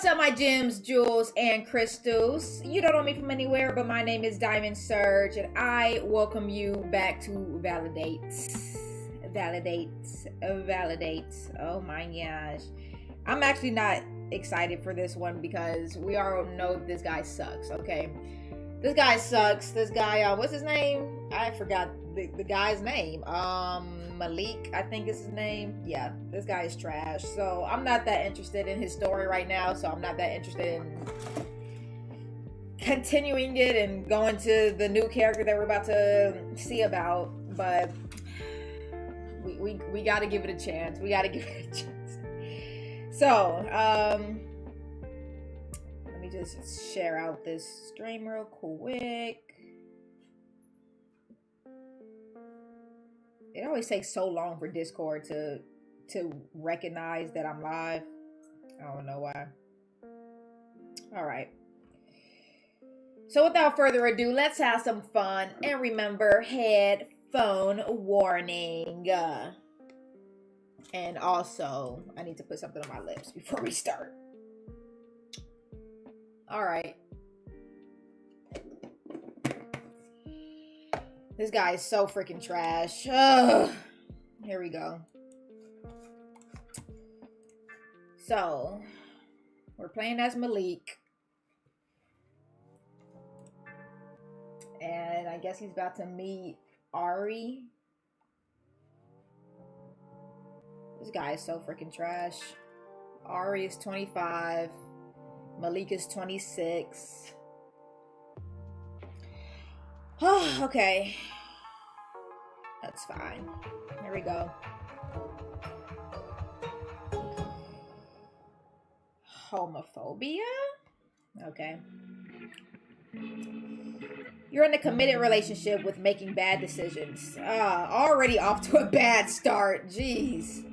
What's up, my gems, jewels, and crystals? You don't know me from anywhere, but my name is Diamond Surge, and I welcome you back to ValiDate. ValiDate. Oh my gosh. I'm actually not excited for this one because we all know this guy sucks, okay? This guy sucks. This guy, what's his name? I forgot the guy's name. Malik, I think is his name. Yeah, this guy is trash. So I'm not that interested in his story right now. So I'm not that interested in continuing it and going to the new character that we're about to see about. But we got to give it a chance. We got to give it a chance. So let me just share out this stream real quick. It always takes so long for Discord to recognize that I'm live. I don't know why. All right. So without further ado, let's have some fun. And remember, headphone warning. And also, I need to put something on my lips before we start. All right. This guy is so freaking trash. Ugh. Here we go. So, we're playing as Malik. And I guess he's about to meet Arihi. This guy is so freaking trash. Arihi is 25. Malik is 26. Oh, okay. That's fine. Here we go. Homophobia? Okay. You're in a committed relationship with making bad decisions. Already off to a bad start. Jeez.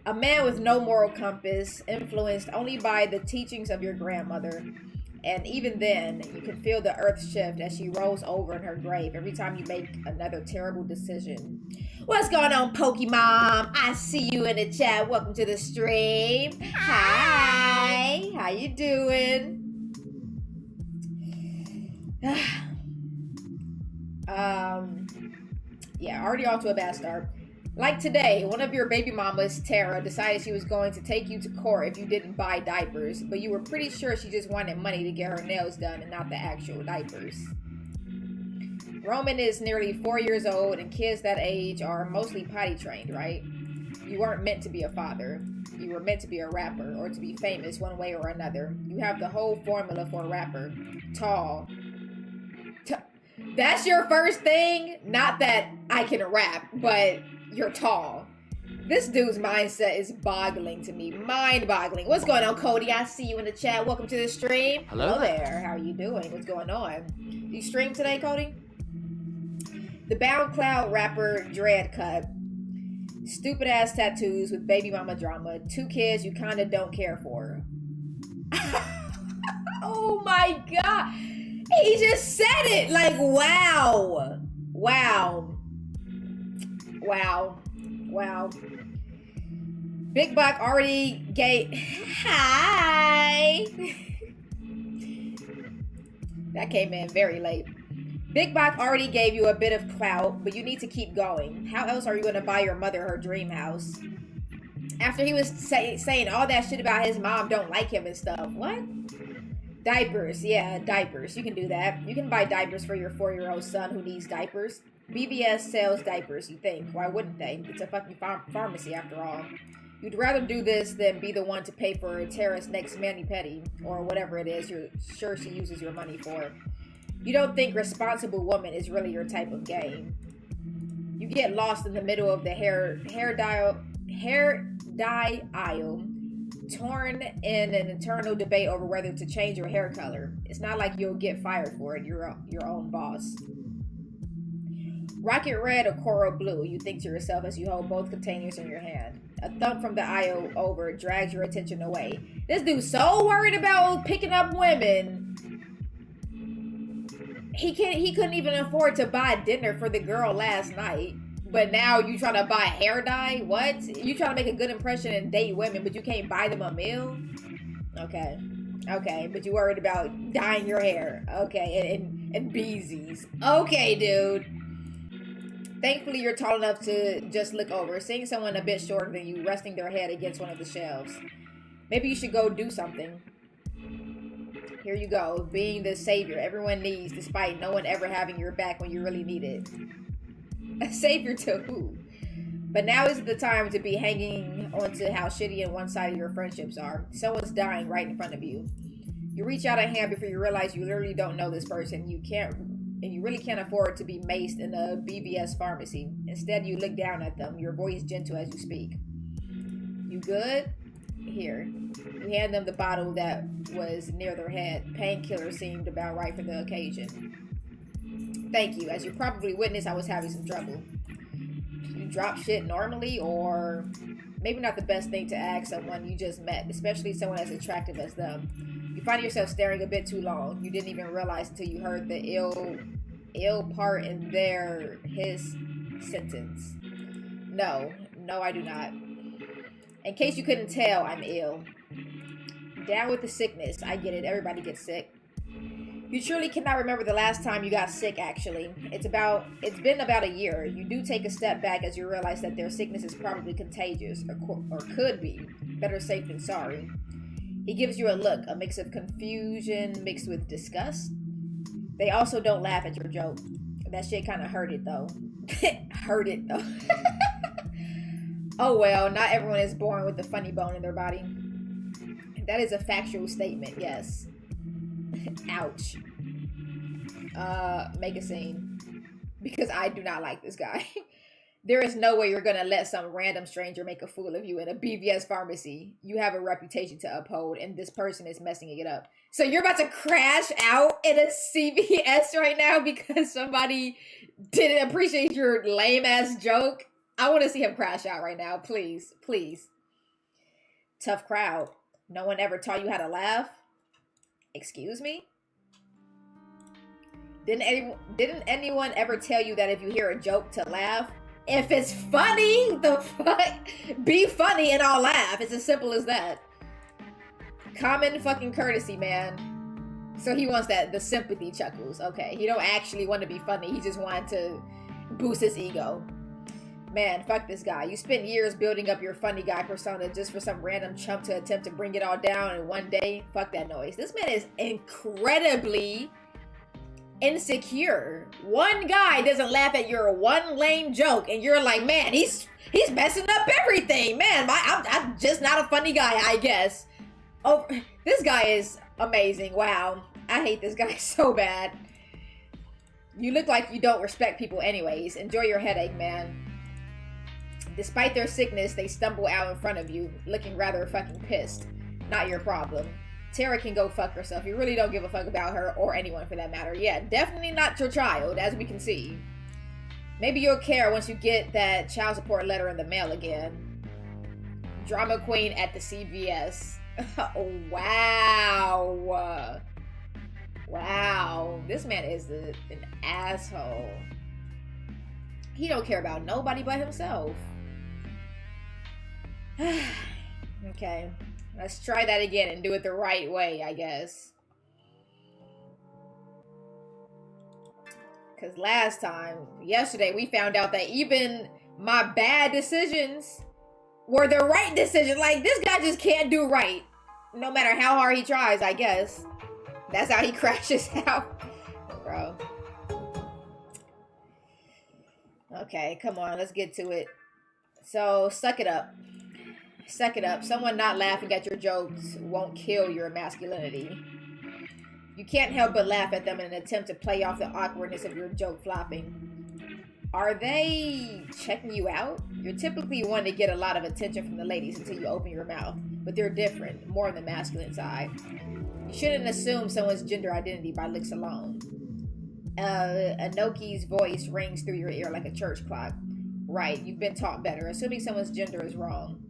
A man with no moral compass, influenced only by the teachings of your grandmother. And even then, you can feel the earth shift as she rolls over in her grave every time you make another terrible decision. What's going on, Pokemon? I see you in the chat. Welcome to the stream. Hi. How you doing? Yeah, already off to a bad start. Like today, one of your baby mamas, Tara, decided she was going to take you to court if you didn't buy diapers, but you were pretty sure she just wanted money to get her nails done and not the actual diapers. Roman is nearly 4 years old, and kids that age are mostly potty trained, right? You weren't meant to be a father. You were meant to be a rapper or to be famous one way or another. You have the whole formula for a rapper. Tall. That's your first thing? Not that I can rap, but you're tall. This dude's mindset is boggling to me. Mind-boggling. What's going on, Cody? I see you in the chat. Welcome to the stream. Hello there. How are you doing? What's going on? Do you stream today, Cody? The Bound Cloud rapper Dread Cut. Stupid ass tattoos with baby mama drama. 2 kids you kind of don't care for. Oh my god. He just said it. Like, wow. Wow. Wow. Wow. Big Buck already gave... Hi! That came in very late. Big Buck already gave you a bit of clout, but you need to keep going. How else are you going to buy your mother her dream house? After he was saying all that shit about his mom don't like him and stuff. What? Diapers. Yeah, diapers. You can do that. You can buy diapers for your 4-year-old son who needs diapers. BBS sells diapers, you think. Why wouldn't they? It's a fucking pharmacy after all. You'd rather do this than be the one to pay for Tara's next mani-pedi, or whatever it is you're sure she uses your money for. You don't think responsible woman is really your type of game. You get lost in the middle of the hair dye aisle, torn in an eternal debate over whether to change your hair color. It's not like you'll get fired for it. You're your own boss. Rocket red or coral blue, you think to yourself as you hold both containers in your hand. A thump from the aisle over drags your attention away. This dude's so worried about picking up women. He couldn't even afford to buy dinner for the girl last night. But now you trying to buy hair dye? What? You trying to make a good impression and date women, but you can't buy them a meal? Okay. Okay, but you worried about dyeing your hair. Okay, and beesies. Okay, dude. Thankfully, you're tall enough to just look over, seeing someone a bit shorter than you resting their head against one of the shelves. Maybe you should go do something. Here you go, being the savior everyone needs, despite no one ever having your back when you really need it. A savior to who? But now isn't the time to be hanging on to how shitty and one-sided your friendships are. Someone's dying right in front of you. You reach out a hand before you realize you literally don't know this person. You really can't afford to be maced in a BVS pharmacy. Instead, you look down at them, your voice gentle as you speak. You good? Here. You hand them the bottle that was near their head. Painkiller seemed about right for the occasion. Thank you. As you probably witnessed, I was having some trouble. You drop shit normally, or maybe not the best thing to ask someone you just met, especially someone as attractive as them. You find yourself staring a bit too long. You didn't even realize until you heard the ill part in his sentence. No, I do not. In case you couldn't tell, I'm ill. Down with the sickness. I get it. Everybody gets sick. You truly cannot remember the last time you got sick, actually. It's been about a year. You do take a step back as you realize that their sickness is probably contagious, or could be. Better safe than sorry. He gives you a look, a mix of confusion mixed with disgust. They also don't laugh at your joke. That shit kind of hurt it, though. Oh well, not everyone is born with the funny bone in their body. That is a factual statement, yes. Ouch. Make a scene. Because I do not like this guy. There is no way you're gonna let some random stranger make a fool of you in a BVS pharmacy. You have a reputation to uphold, and this person is messing it up. So you're about to crash out in a CVS right now because somebody didn't appreciate your lame-ass joke? I want to see him crash out right now. Please, please. Tough crowd. No one ever taught you how to laugh? Excuse me? Didn't anyone ever tell you that if you hear a joke to laugh? If it's funny, the fuck? Be funny and I'll laugh. It's as simple as that. Common fucking courtesy, man. So he wants the sympathy chuckles. Okay, he don't actually want to be funny. He just wanted to boost his ego. Man, fuck this guy. You spent years building up your funny guy persona just for some random chump to attempt to bring it all down in one day. Fuck that noise. This man is incredibly insecure. One guy doesn't laugh at your one lame joke and you're like, man, he's messing up everything. Man, I'm just not a funny guy, I guess. Oh, this guy is amazing. Wow. I hate this guy so bad. You look like you don't respect people anyways. Enjoy your headache, man. Despite their sickness, they stumble out in front of you, looking rather fucking pissed. Not your problem. Tara can go fuck herself. You really don't give a fuck about her, or anyone for that matter. Yeah, definitely not your child, as we can see. Maybe you'll care once you get that child support letter in the mail again. Drama queen at the CVS. Wow. Wow. This man is an asshole. He don't care about nobody but himself. Okay, let's try that again and do it the right way, I guess. Because yesterday, we found out that even my bad decisions were the right decisions. Like, this guy just can't do right. No matter how hard he tries, I guess. That's how he crashes out. Bro. Okay, come on, let's get to it. So, suck it up. Suck it up. Someone not laughing at your jokes won't kill your masculinity. You can't help but laugh at them in an attempt to play off the awkwardness of your joke flopping. Are they checking you out? You're typically one to get a lot of attention from the ladies until you open your mouth, but they're different, more on the masculine side. You shouldn't assume someone's gender identity by looks alone. Anoki's voice rings through your ear like a church clock. Right, you've been taught better. Assuming someone's gender is wrong.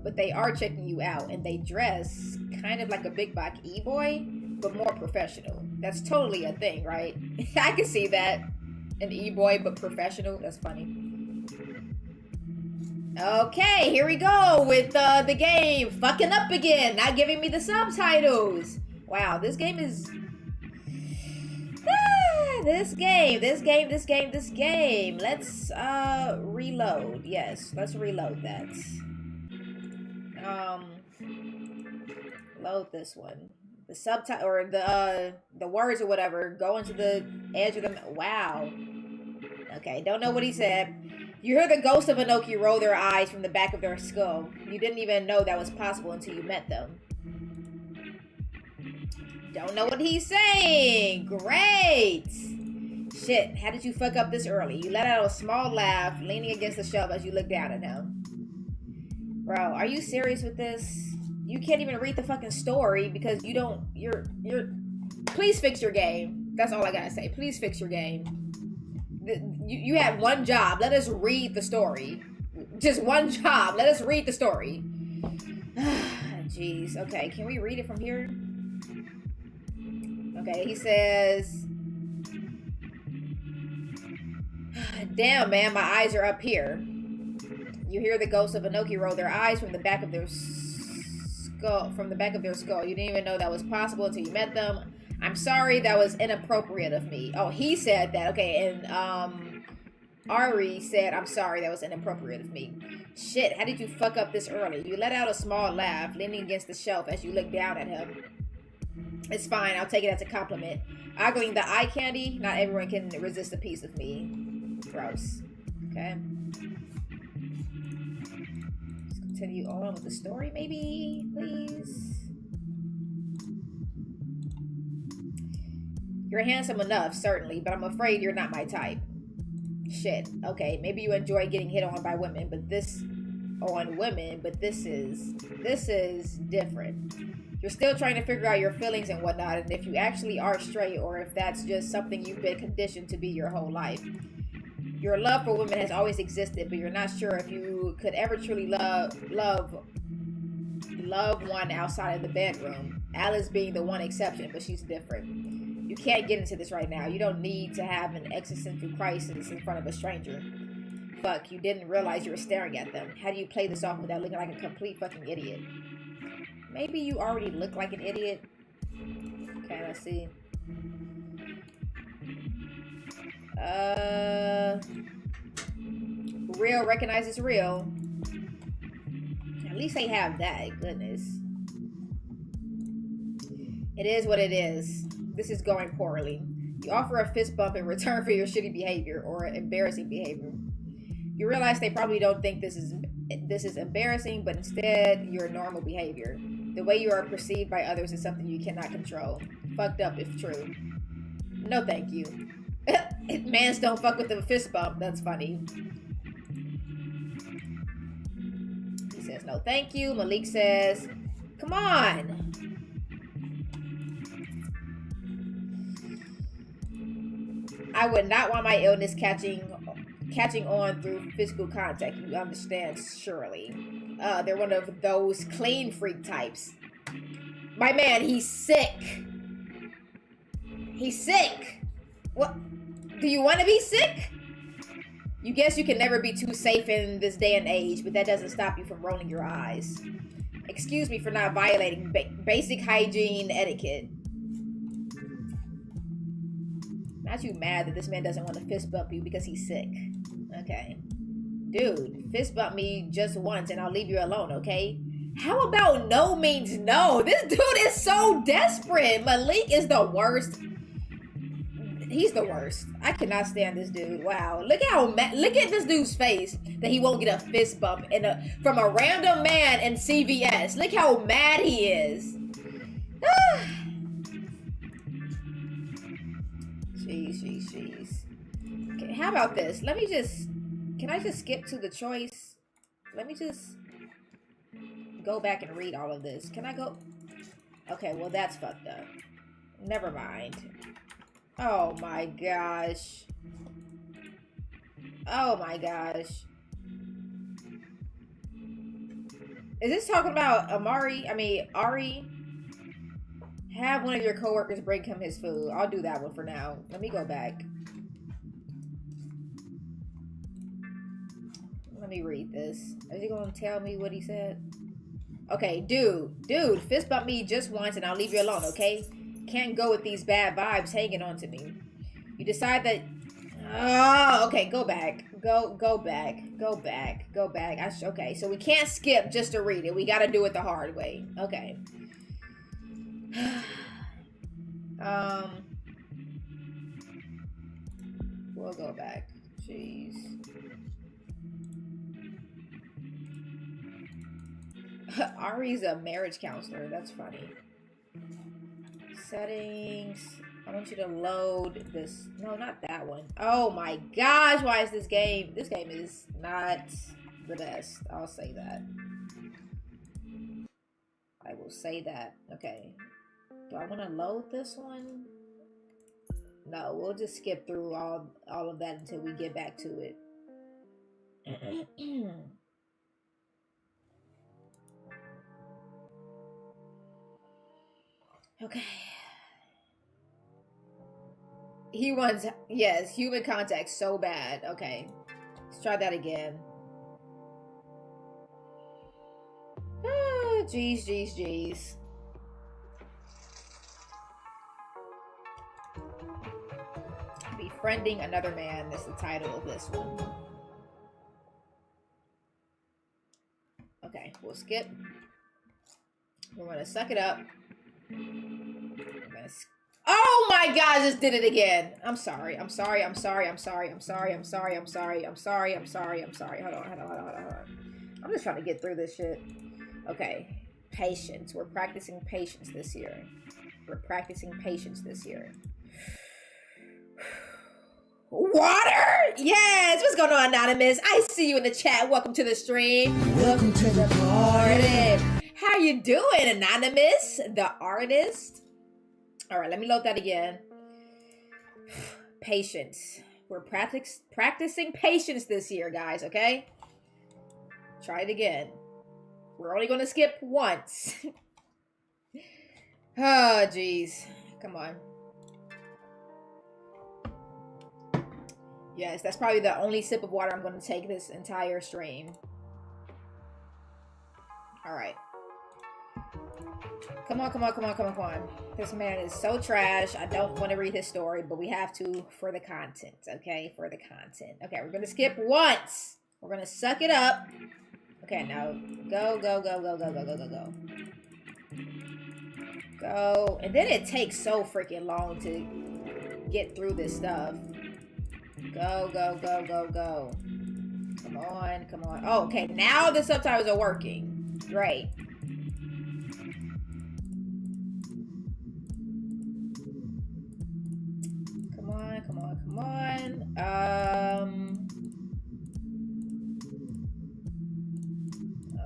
But they are checking you out, and they dress kind of like a big back e-boy, but more professional. That's totally a thing, right? I can see that. An e-boy, but professional. That's funny. Okay, here we go with the game. Fucking up again. Not giving me the subtitles. Wow, this game is... This game. Let's reload. Yes, let's reload that. Load this one. The subtitle or the words or whatever go into the edge of the... Wow. Okay, don't know what he said. You hear the ghost of Inoki roll their eyes from the back of their skull. You didn't even know that was possible until you met them. Don't know what he's saying. Great. Shit, how did you fuck up this early? You let out a small laugh, leaning against the shelf as you look down at him. Bro, are you serious with this? You can't even read the fucking story because you don't... You're... Please fix your game. That's all I gotta say. Please fix your game. You have one job. Let us read the story. Just one job. Let us read the story. Jeez. Okay, can we read it from here? Okay, he says... Damn, man, my eyes are up here. You hear the ghost of Inoki roll their eyes from the back of their skull. You didn't even know that was possible until you met them. I'm sorry, that was inappropriate of me. Oh, he said that. Okay, and Arihi said, I'm sorry, that was inappropriate of me. Shit, how did you fuck up this early? You let out a small laugh, leaning against the shelf as you look down at him. It's fine, I'll take it as a compliment. Ogling the eye candy, not everyone can resist a piece of me. Gross. Okay. Let's continue on with the story, maybe, please. You're handsome enough, certainly, but I'm afraid you're not my type. Shit. Okay, maybe you enjoy getting hit on by women, but this is different. You're still trying to figure out your feelings and whatnot, and if you actually are straight, or if that's just something you've been conditioned to be your whole life. Your love for women has always existed, but you're not sure if you could ever truly love one outside of the bedroom. Alice being the one exception, but she's different. You can't get into this right now. You don't need to have an existential crisis in front of a stranger. Fuck, you didn't realize you were staring at them. How do you play this off without looking like a complete fucking idiot? Maybe you already look like an idiot. Okay, let's see. Real recognizes real. At least they have that. Goodness. It is what it is. This is going poorly. You offer a fist bump in return for your shitty behavior or embarrassing behavior. You realize they probably don't think this is embarrassing, but instead your normal behavior. The way you are perceived by others is something you cannot control. Fucked up if true. No thank you. Mans don't fuck with the fist bump. That's funny. He says no thank you. Malik says, come on. I would not want my illness catching on through physical contact. You understand, surely. They're one of those clean freak types. My man, he's sick. He's sick. What? Do you want to be sick? You guess you can never be too safe in this day and age, but that doesn't stop you from rolling your eyes. Excuse me for not violating basic hygiene etiquette. Not you mad that this man doesn't want to fist bump you because he's sick. Okay. Dude, fist bump me just once and I'll leave you alone, okay? How about no means no? This dude is so desperate. Malik is the worst. He's the worst. I cannot stand this dude. Wow. Look at this dude's face that he won't get a fist bump from a random man in CVS. Look how mad he is. Jeez. Okay, how about this? Can I just skip to the choice? Let me just go back and read all of this. Can I go? Okay, well that's fucked up. Never mind. Oh my gosh. Oh my gosh. Is this talking about Ari? Have one of your coworkers bring him his food. I'll do that one for now. Let me go back. Let me read this. Is he gonna tell me what he said? Okay, dude, fist bump me just once and I'll leave you alone, okay? Can't go with these bad vibes hanging on to me. You decide that... Oh, okay, go back. Go back. Okay, so we can't skip just to read it. We gotta do it the hard way. Okay. We'll go back. Jeez. Ari's a marriage counselor. That's funny. Settings. I want you to load this. No, not that one. Oh my gosh, why is this game? This game is not the best. I'll say that. I will say that. Okay. Do I want to load this one? No, we'll just skip through all of that until we get back to it. Okay. He wants, yes, human contact so bad. Okay. Let's try that again. Ah, jeez. Befriending another man is the title of this one. Okay, we'll skip. We're gonna suck it up. Oh my God, I just did it again. I'm sorry. I'm sorry. Hold on. I'm just trying to get through this shit. Okay. Patience. We're practicing patience this year. Water? Yes. What's going on, Anonymous? I see you in the chat. Welcome to the stream. Welcome to the party. How you doing, Anonymous? The artist? All right, let me load that again. Patience. We're practicing patience this year, guys, okay? Try it again. We're only going to skip once. Oh, jeez. Come on. Yes, that's probably the only sip of water I'm going to take this entire stream. All right. Come on. This man is so trash. I don't want to read his story, but we have to for the content, okay? For the content. Okay, we're going to skip once. We're going to suck it up. Okay, now go. Go. And then it takes so freaking long to get through this stuff. Go. Come on. Oh, okay, now the subtitles are working. Great. Come on.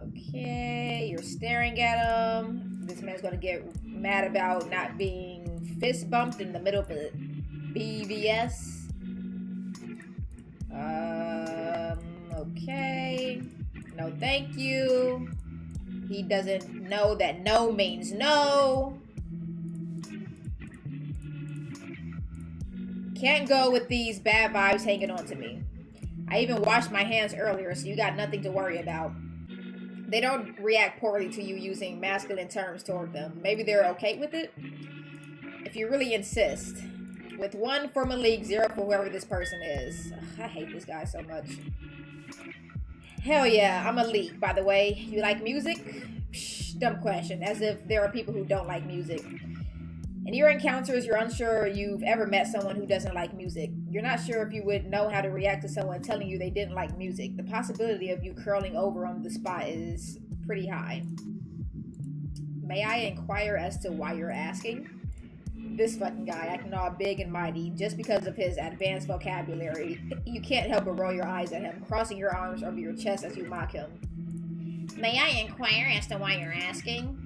Okay, you're staring at him. This man's gonna get mad about not being fist bumped in the middle of a BVS. Okay. No, thank you. He doesn't know that no means no. Can't go with these bad vibes hanging on to me. I even washed my hands earlier, so you got nothing to worry about. They don't react poorly to you using masculine terms toward them. Maybe they're okay with it? If you really insist. With 1 for Malik, 0 for whoever this person is. Ugh, I hate this guy so much. Hell yeah, I'm Malik, by the way. You like music? Psh, dumb question. As if there are people who don't like music. In your encounters, you're unsure you've ever met someone who doesn't like music. You're not sure if you would know how to react to someone telling you they didn't like music. The possibility of you curling over on the spot is pretty high. May I inquire as to why you're asking? This fucking guy acting all big and mighty just because of his advanced vocabulary. You can't help but roll your eyes at him, crossing your arms over your chest as you mock him. May I inquire as to why you're asking?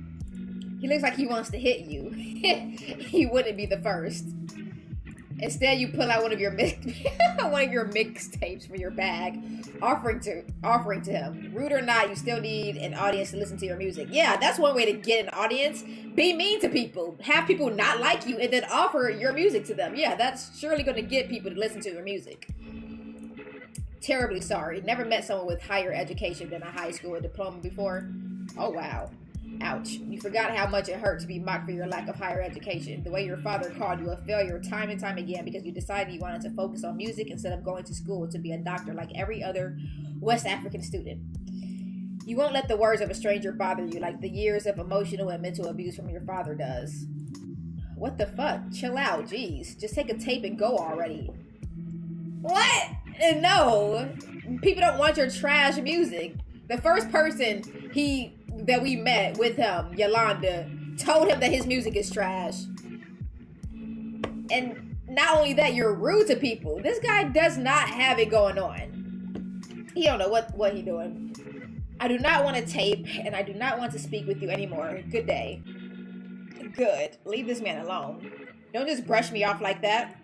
He looks like he wants to hit you. He wouldn't be the first. Instead, you pull out one of your mixtapes from your bag, offering to him. Rude or not, you still need an audience to listen to your music. Yeah, that's one way to get an audience. Be mean to people. Have people not like you and then offer your music to them. Yeah, that's surely going to get people to listen to your music. Terribly sorry. Never met someone with higher education than a high school diploma before. Oh, wow. Ouch. You forgot how much it hurt to be mocked for your lack of higher education. The way your father called you a failure time and time again because you decided you wanted to focus on music instead of going to school to be a doctor like every other West African student. You won't let the words of a stranger bother you like the years of emotional and mental abuse from your father does. What the fuck? Chill out, jeez. Just take a tape and go already. What? No. People don't want your trash music. The first person that we met with him, Yolanda, told him that his music is trash. And not only that, you're rude to people. This guy does not have it going on. He don't know what he doing. I do not want to tape, and I do not want to speak with you anymore. Good day. Good. Leave this man alone. Don't just brush me off like that.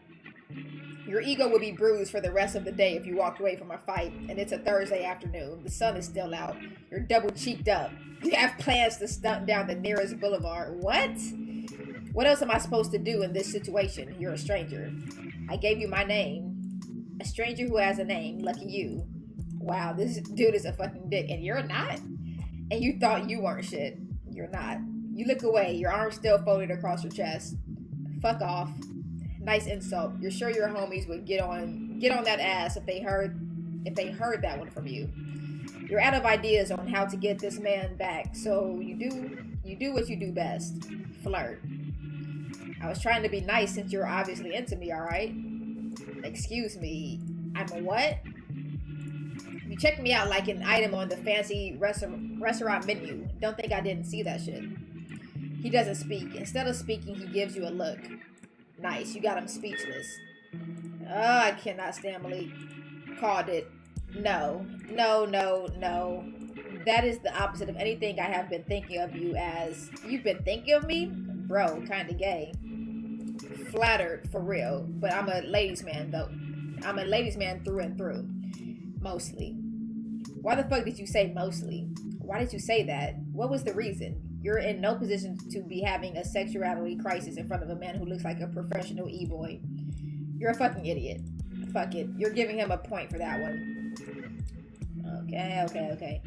Your ego would be bruised for the rest of the day if you walked away from a fight, and it's a Thursday afternoon. The sun is still out. You're double cheeked up. You have plans to stunt down the nearest boulevard. What? What else am I supposed to do in this situation? You're a stranger. I gave you my name. A stranger who has a name. Lucky you. Wow, this dude is a fucking dick, and you're not? And you thought you weren't shit. You're not. You look away, your arms still folded across your chest. Fuck off. Nice insult. You're sure your homies would get on that ass if they heard that one from you. You're out of ideas on how to get this man back, so you do what you do best. Flirt. I was trying to be nice since you're obviously into me, alright? Excuse me. I'm a what? You checked me out like an item on the fancy restaurant menu. Don't think I didn't see that shit. He doesn't speak. Instead of speaking, he gives you a look. Nice. You got him speechless. Oh, I cannot stand Malik. Called it. No. No, no, no. That is the opposite of anything I have been thinking of you as. You've been thinking of me? Bro, kinda gay. Flattered, for real. But I'm a ladies' man, though. I'm a ladies' man through and through. Mostly. Why the fuck did you say mostly? Why did you say that? What was the reason? You're in no position to be having a sexuality crisis in front of a man who looks like a professional e-boy. You're a fucking idiot. Fuck it. You're giving him a point for that one. Okay.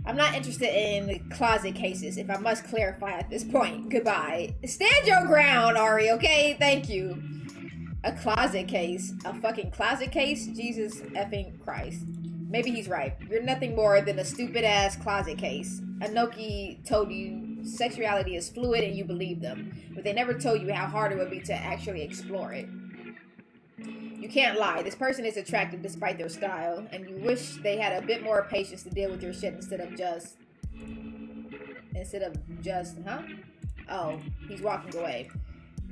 I'm not interested in closet cases, if I must clarify at this point. Goodbye. Stand your ground, Ari, okay? Thank you. A closet case? A fucking closet case? Jesus effing Christ. Maybe he's right. You're nothing more than a stupid-ass closet case. Anoki told you sexuality is fluid and you believe them, but they never told you how hard it would be to actually explore it. You can't lie. This person is attractive despite their style, and you wish they had a bit more patience to deal with your shit instead of just, huh? Oh, he's walking away.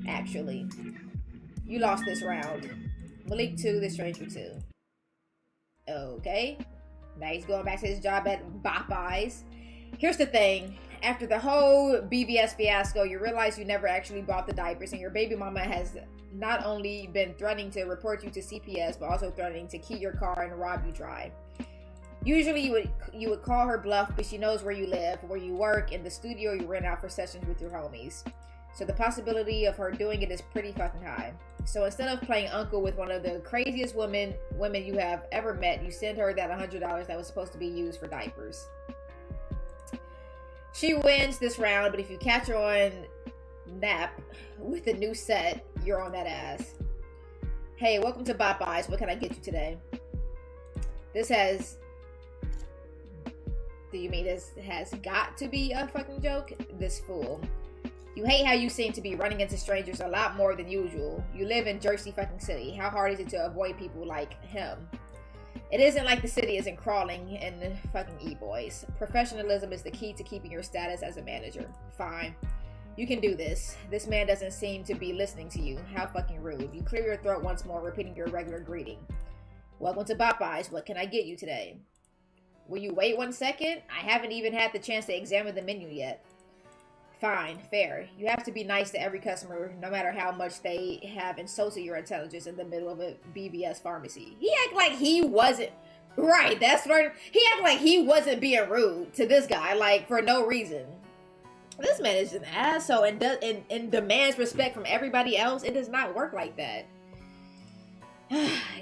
Actually, you lost this round. Malik 2, the stranger 2. Okay. Now he's going back to his job at Popeyes. Here's the thing. After the whole BBS fiasco, you realize you never actually bought the diapers, and your baby mama has not only been threatening to report you to CPS, but also threatening to key your car and rob you dry. Usually you would call her bluff, but she knows where you live, where you work, and the studio you rent out for sessions with your homies. So the possibility of her doing it is pretty fucking high. So instead of playing uncle with one of the craziest women you have ever met, you send her that $100 that was supposed to be used for diapers. She wins this round, but if you catch her on nap with a new set, you're on that ass. Hey, welcome to Popeyes. What can I get you today? This has got to be a fucking joke? This fool. You hate how you seem to be running into strangers a lot more than usual. You live in Jersey fucking City. How hard is it to avoid people like him? It isn't like the city isn't crawling in fucking e-boys. Professionalism is the key to keeping your status as a manager. Fine. You can do this. This man doesn't seem to be listening to you. How fucking rude. You clear your throat once more, repeating your regular greeting. Welcome to Popeyes. What can I get you today? Will you wait 1 second? I haven't even had the chance to examine the menu yet. Fine, fair. You have to be nice to every customer, no matter how much they have insulted your intelligence in the middle of a BVS pharmacy. He act like he wasn't... Right, that's right. He act like he wasn't being rude to this guy, like, for no reason. This man is an asshole and demands respect from everybody else. It does not work like that.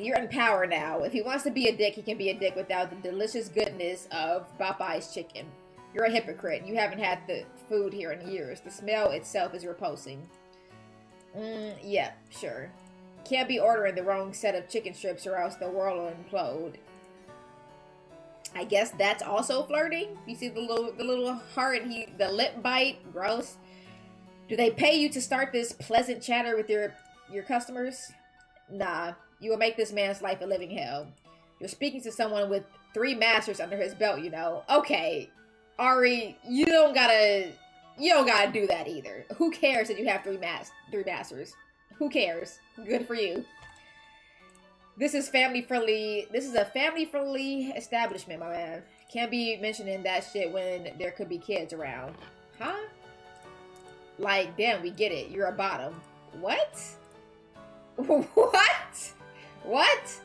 You're in power now. If he wants to be a dick, he can be a dick without the delicious goodness of Popeye's chicken. You're a hypocrite. You haven't had the food here in years. The smell itself is repulsing. Yeah, sure. Can't be ordering the wrong set of chicken strips or else the world will implode. I guess that's also flirting. You see the little heart and the lip bite? Gross. Do they pay you to start this pleasant chatter with your customers? Nah, you will make this man's life a living hell. You're speaking to someone with 3 masters under his belt, you know. Okay, Ari, you don't gotta do that either. Who cares that you have 3 masters? Who cares? Good for you. This is family friendly. This is a family friendly establishment, my man. Can't be mentioning that shit when there could be kids around. Huh? Like, damn, we get it. You're a bottom. What? What? What?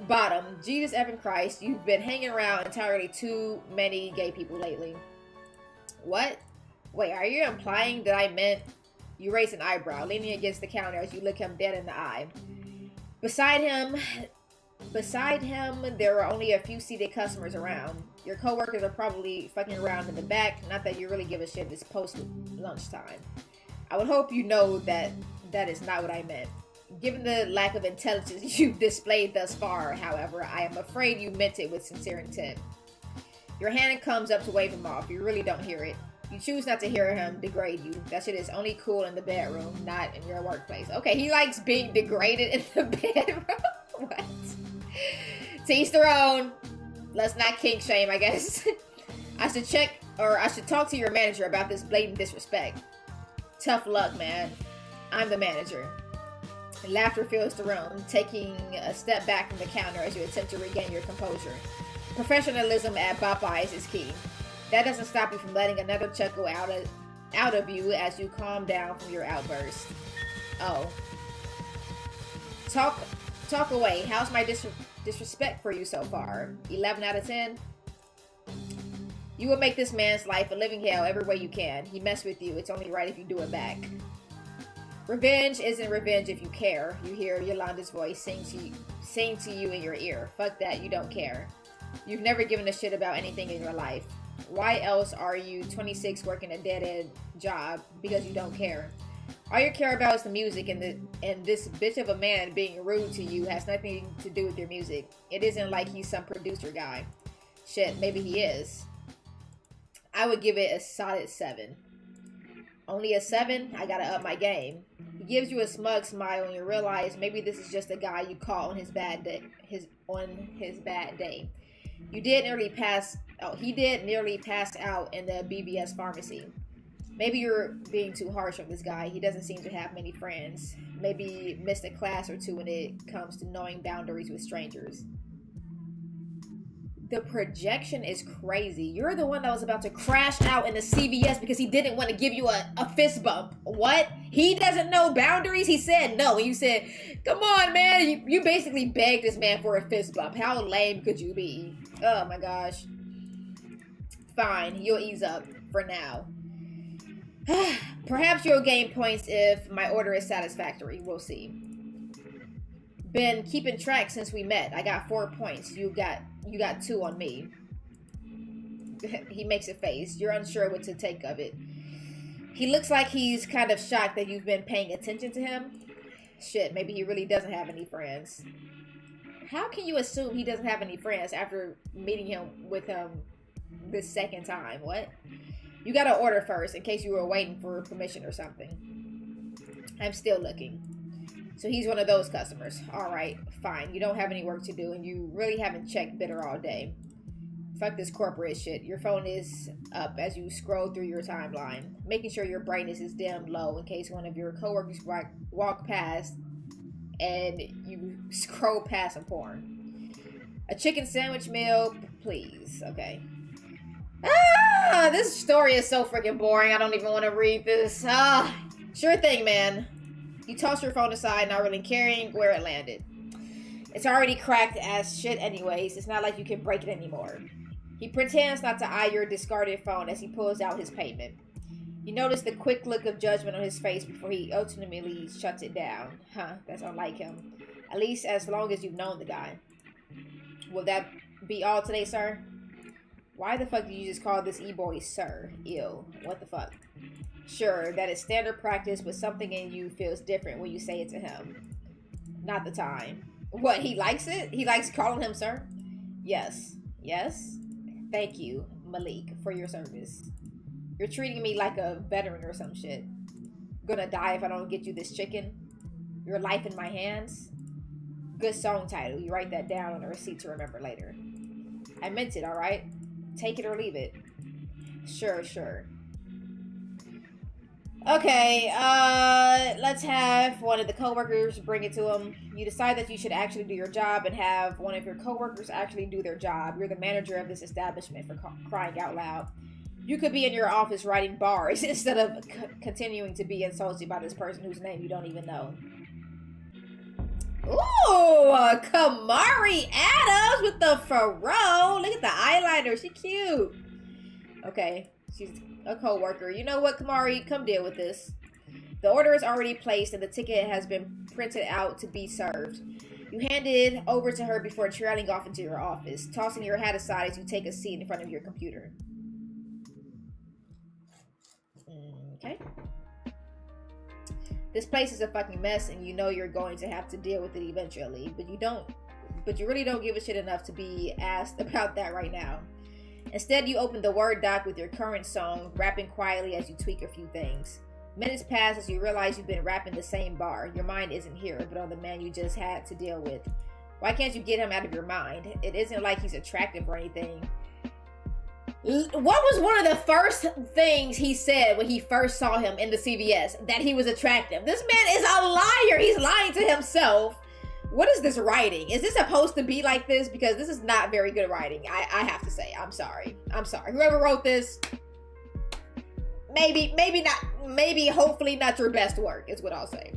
Bottom. Jesus effing Christ, you've been hanging around entirely too many gay people lately. What? Wait, are you implying that I meant... You raise an eyebrow, leaning against the counter as you look him dead in the eye. Beside him, there are only a few seated customers around. Your coworkers are probably fucking around in the back. Not that you really give a shit. It's post lunchtime. I would hope you know that is not what I meant. Given the lack of intelligence you've displayed thus far, however, I am afraid you meant it with sincere intent. Your hand comes up to wave him off. You really don't hear it. You choose not to hear him degrade you. That shit is only cool in the bedroom, not in your workplace. Okay, he likes being degraded in the bedroom? What? To each their own. Let's not kink shame, I guess. I should talk to your manager about this blatant disrespect. Tough luck, man. I'm the manager. Laughter fills the room, taking a step back from the counter as you attempt to regain your composure. Professionalism at Popeyes is key. That doesn't stop you from letting another chuckle out of you as you calm down from your outburst. Oh. Talk away. How's my disrespect for you so far? 11 out of 10? You will make this man's life a living hell every way you can. He messed with you. It's only right if you do it back. Revenge isn't revenge if you care. You hear Yolanda's voice sing to you in your ear. Fuck that. You don't care. You've never given a shit about anything in your life. Why else are you 26 working a dead-end job? Because you don't care. All you care about is the music, and this bitch of a man being rude to you has nothing to do with your music. It isn't like he's some producer guy. Shit, maybe he is. I would give it a solid 7. Only a 7? I gotta up my game. He gives you a smug smile and you realize maybe this is just a guy you call on his bad day. He did nearly pass out in the BVS pharmacy. Maybe you're being too harsh on this guy. He doesn't seem to have many friends. Maybe missed a class or 2 when it comes to knowing boundaries with strangers. The projection is crazy. You're the one that was about to crash out in the CVS because he didn't want to give you a fist bump. What? He doesn't know boundaries? He said no. And you said, come on, man. You basically begged this man for a fist bump. How lame could you be? Oh, my gosh. Fine. You'll ease up for now. Perhaps you'll gain points if my order is satisfactory. We'll see. Been keeping track since we met. I got 4 points. You got 2 on me. He makes a face. You're unsure what to take of it. He looks like he's kind of shocked that you've been paying attention to him. Shit, maybe he really doesn't have any friends. How can you assume he doesn't have any friends after meeting him with him this second time? What? You gotta order first in case you were waiting for permission or something. I'm still looking. So he's one of those customers. Alright, fine. You don't have any work to do and you really haven't checked Bitter all day. Fuck this corporate shit. Your phone is up as you scroll through your timeline, making sure your brightness is dimmed low in case one of your coworkers walk past and you scroll past some porn. A chicken sandwich meal, please. Okay. This story is so freaking boring. I don't even want to read this. Sure thing, man. You toss your phone aside, not really caring where it landed. It's already cracked as shit anyways. It's not like you can break it anymore. He pretends not to eye your discarded phone as he pulls out his payment. You notice the quick look of judgment on his face before he ultimately shuts it down. Huh, that's unlike him. At least as long as you've known the guy. Will that be all today, sir? Why the fuck did you just call this e-boy sir? Ew. What the fuck? Sure, that is standard practice, but something in you feels different when you say it to him. Not the time. What, he likes it? He likes calling him sir? Yes. Yes? Thank you, Malik, for your service. You're treating me like a veteran or some shit. Gonna die if I don't get you this chicken. Your life in my hands. Good song title. You write that down on a receipt to remember later. I meant it, alright? Take it or leave it. Sure, sure. Okay, let's have one of the coworkers bring it to him. You decide that you should actually do your job and have one of your coworkers actually do their job. You're the manager of this establishment, for crying out loud. You could be in your office writing bars instead of continuing to be insulted by this person whose name you don't even know. Ooh, Kamari Adams with the furrow. Look at the eyeliner. She cute. Okay, she's a co-worker. You know what, Kamari? Come deal with this. The order is already placed and the ticket has been printed out to be served. You hand it over to her before trailing off into your office, tossing your hat aside as you take a seat in front of your computer. Okay. This place is a fucking mess and you know you're going to have to deal with it eventually, but you really don't give a shit enough to be asked about that right now. Instead, you open the Word doc with your current song, rapping quietly as you tweak a few things. Minutes pass as you realize you've been rapping the same bar. Your mind isn't here, but on the man you just had to deal with. Why can't you get him out of your mind? It isn't like he's attractive or anything. What was one of the first things he said when he first saw him in the CVS? That he was attractive. This man is a liar. He's lying to himself. What is this writing? Is this supposed to be like this? Because this is not very good writing. I have to say. I'm sorry. I'm sorry. Whoever wrote this, maybe not. Maybe, hopefully not your best work is what I'll say.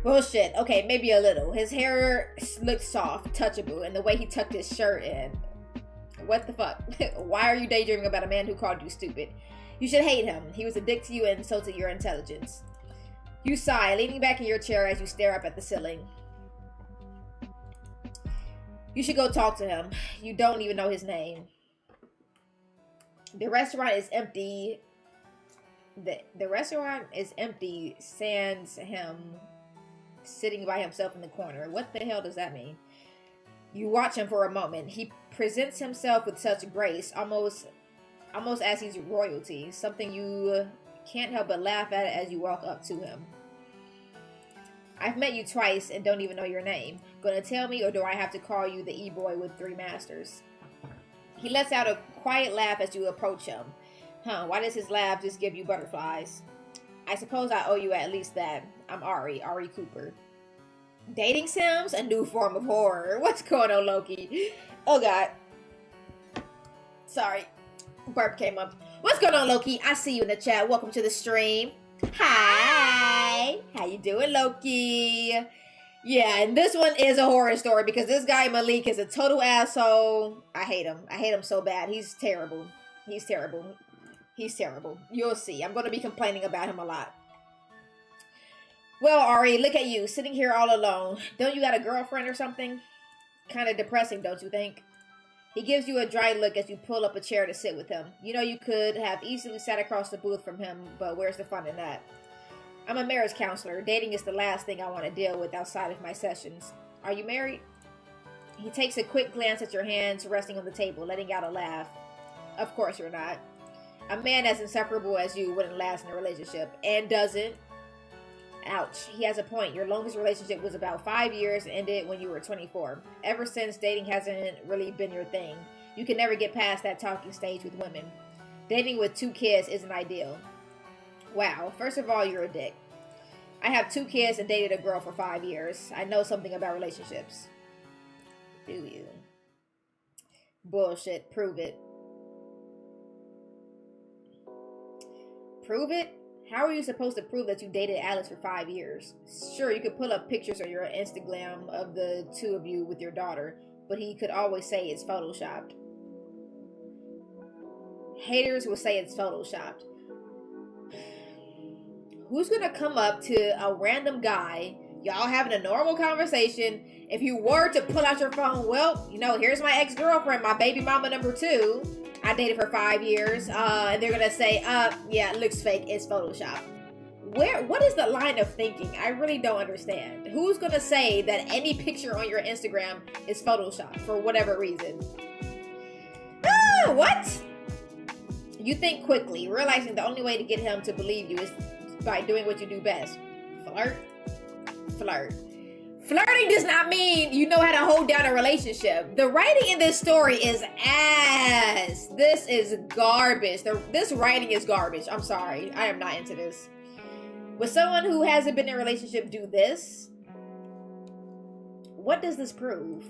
Bullshit. Okay, maybe a little. His hair looked soft, touchable, and the way he tucked his shirt in. What the fuck? Why are you daydreaming about a man who called you stupid? You should hate him. He was a dick to you and insulted your intelligence. You sigh, leaning back in your chair as you stare up at the ceiling. You should go talk to him. You don't even know his name. The restaurant is empty. The restaurant is empty, sans him sitting by himself in the corner. What the hell does that mean? You watch him for a moment. He presents himself with such grace, almost as he's royalty. Something you can't help but laugh at as you walk up to him. I've met you twice and don't even know your name. Gonna tell me, or do I have to call you the e-boy with 3 masters? He lets out a quiet laugh as you approach him. Huh, why does his laugh just give you butterflies? I suppose I owe you at least that. I'm Ari Cooper. Dating sims? A new form of horror. What's going on, Loki? Oh, God. Sorry. Burp came up. What's going on, Loki? I see you in the chat. Welcome to the stream. Hi. How you doing, Loki? Yeah, and this one is a horror story because this guy, Malik, is a total asshole. I hate him. I hate him so bad. He's terrible. He's terrible. He's terrible. You'll see. I'm going to be complaining about him a lot. Well, Ari, look at you, sitting here all alone. Don't you got a girlfriend or something? Kind of depressing, don't you think? He gives you a dry look as you pull up a chair to sit with him. You know you could have easily sat across the booth from him, but where's the fun in that? I'm a marriage counselor. Dating is the last thing I want to deal with outside of my sessions. Are you married? He takes a quick glance at your hands resting on the table, letting out a laugh. Of course you're not. A man as insufferable as you wouldn't last in a relationship, and doesn't. Ouch. He has a point. Your longest relationship was about 5 years and ended when you were 24. Ever since, dating hasn't really been your thing. You can never get past that talking stage with women. Dating with 2 kids isn't ideal. Wow. First of all, you're a dick. I have 2 kids and dated a girl for 5 years. I know something about relationships. Do you? Bullshit. Prove it. Prove it? How are you supposed to prove that you dated Alex for 5 years? Sure, you could pull up pictures on your Instagram of the 2 of you with your daughter, but he could always say it's photoshopped. Haters will say it's photoshopped. Who's gonna come up to a random guy Y'all having a normal conversation. If you were to pull out your phone, well, you know, here's my ex-girlfriend, my baby mama number 2. I dated for 5 years. And they're gonna say, yeah, it looks fake. It's Photoshop. What is the line of thinking? I really don't understand. Who's gonna say that any picture on your Instagram is Photoshop for whatever reason? What? You think quickly, realizing the only way to get him to believe you is by doing what you do best. Flirt. Flirting does not mean you know how to hold down a relationship. The writing in this story is ass. This is garbage. This writing is garbage. I'm sorry. I am not into this. Would someone who hasn't been in a relationship do this? What does this prove?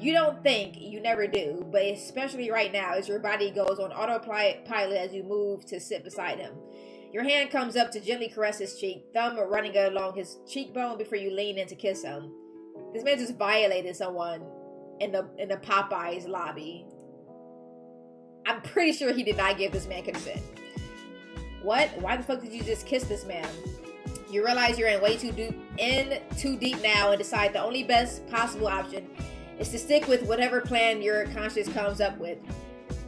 You don't think, you never do, but especially right now as your body goes on autopilot as you move to sit beside him. Your hand comes up to gently caress his cheek, thumb running along his cheekbone before you lean in to kiss him. This man just violated someone in the Popeyes lobby. I'm pretty sure he did not give this man consent. What? Why the fuck did you just kiss this man? You realize you're in too deep now and decide the only best possible option is to stick with whatever plan your conscience comes up with.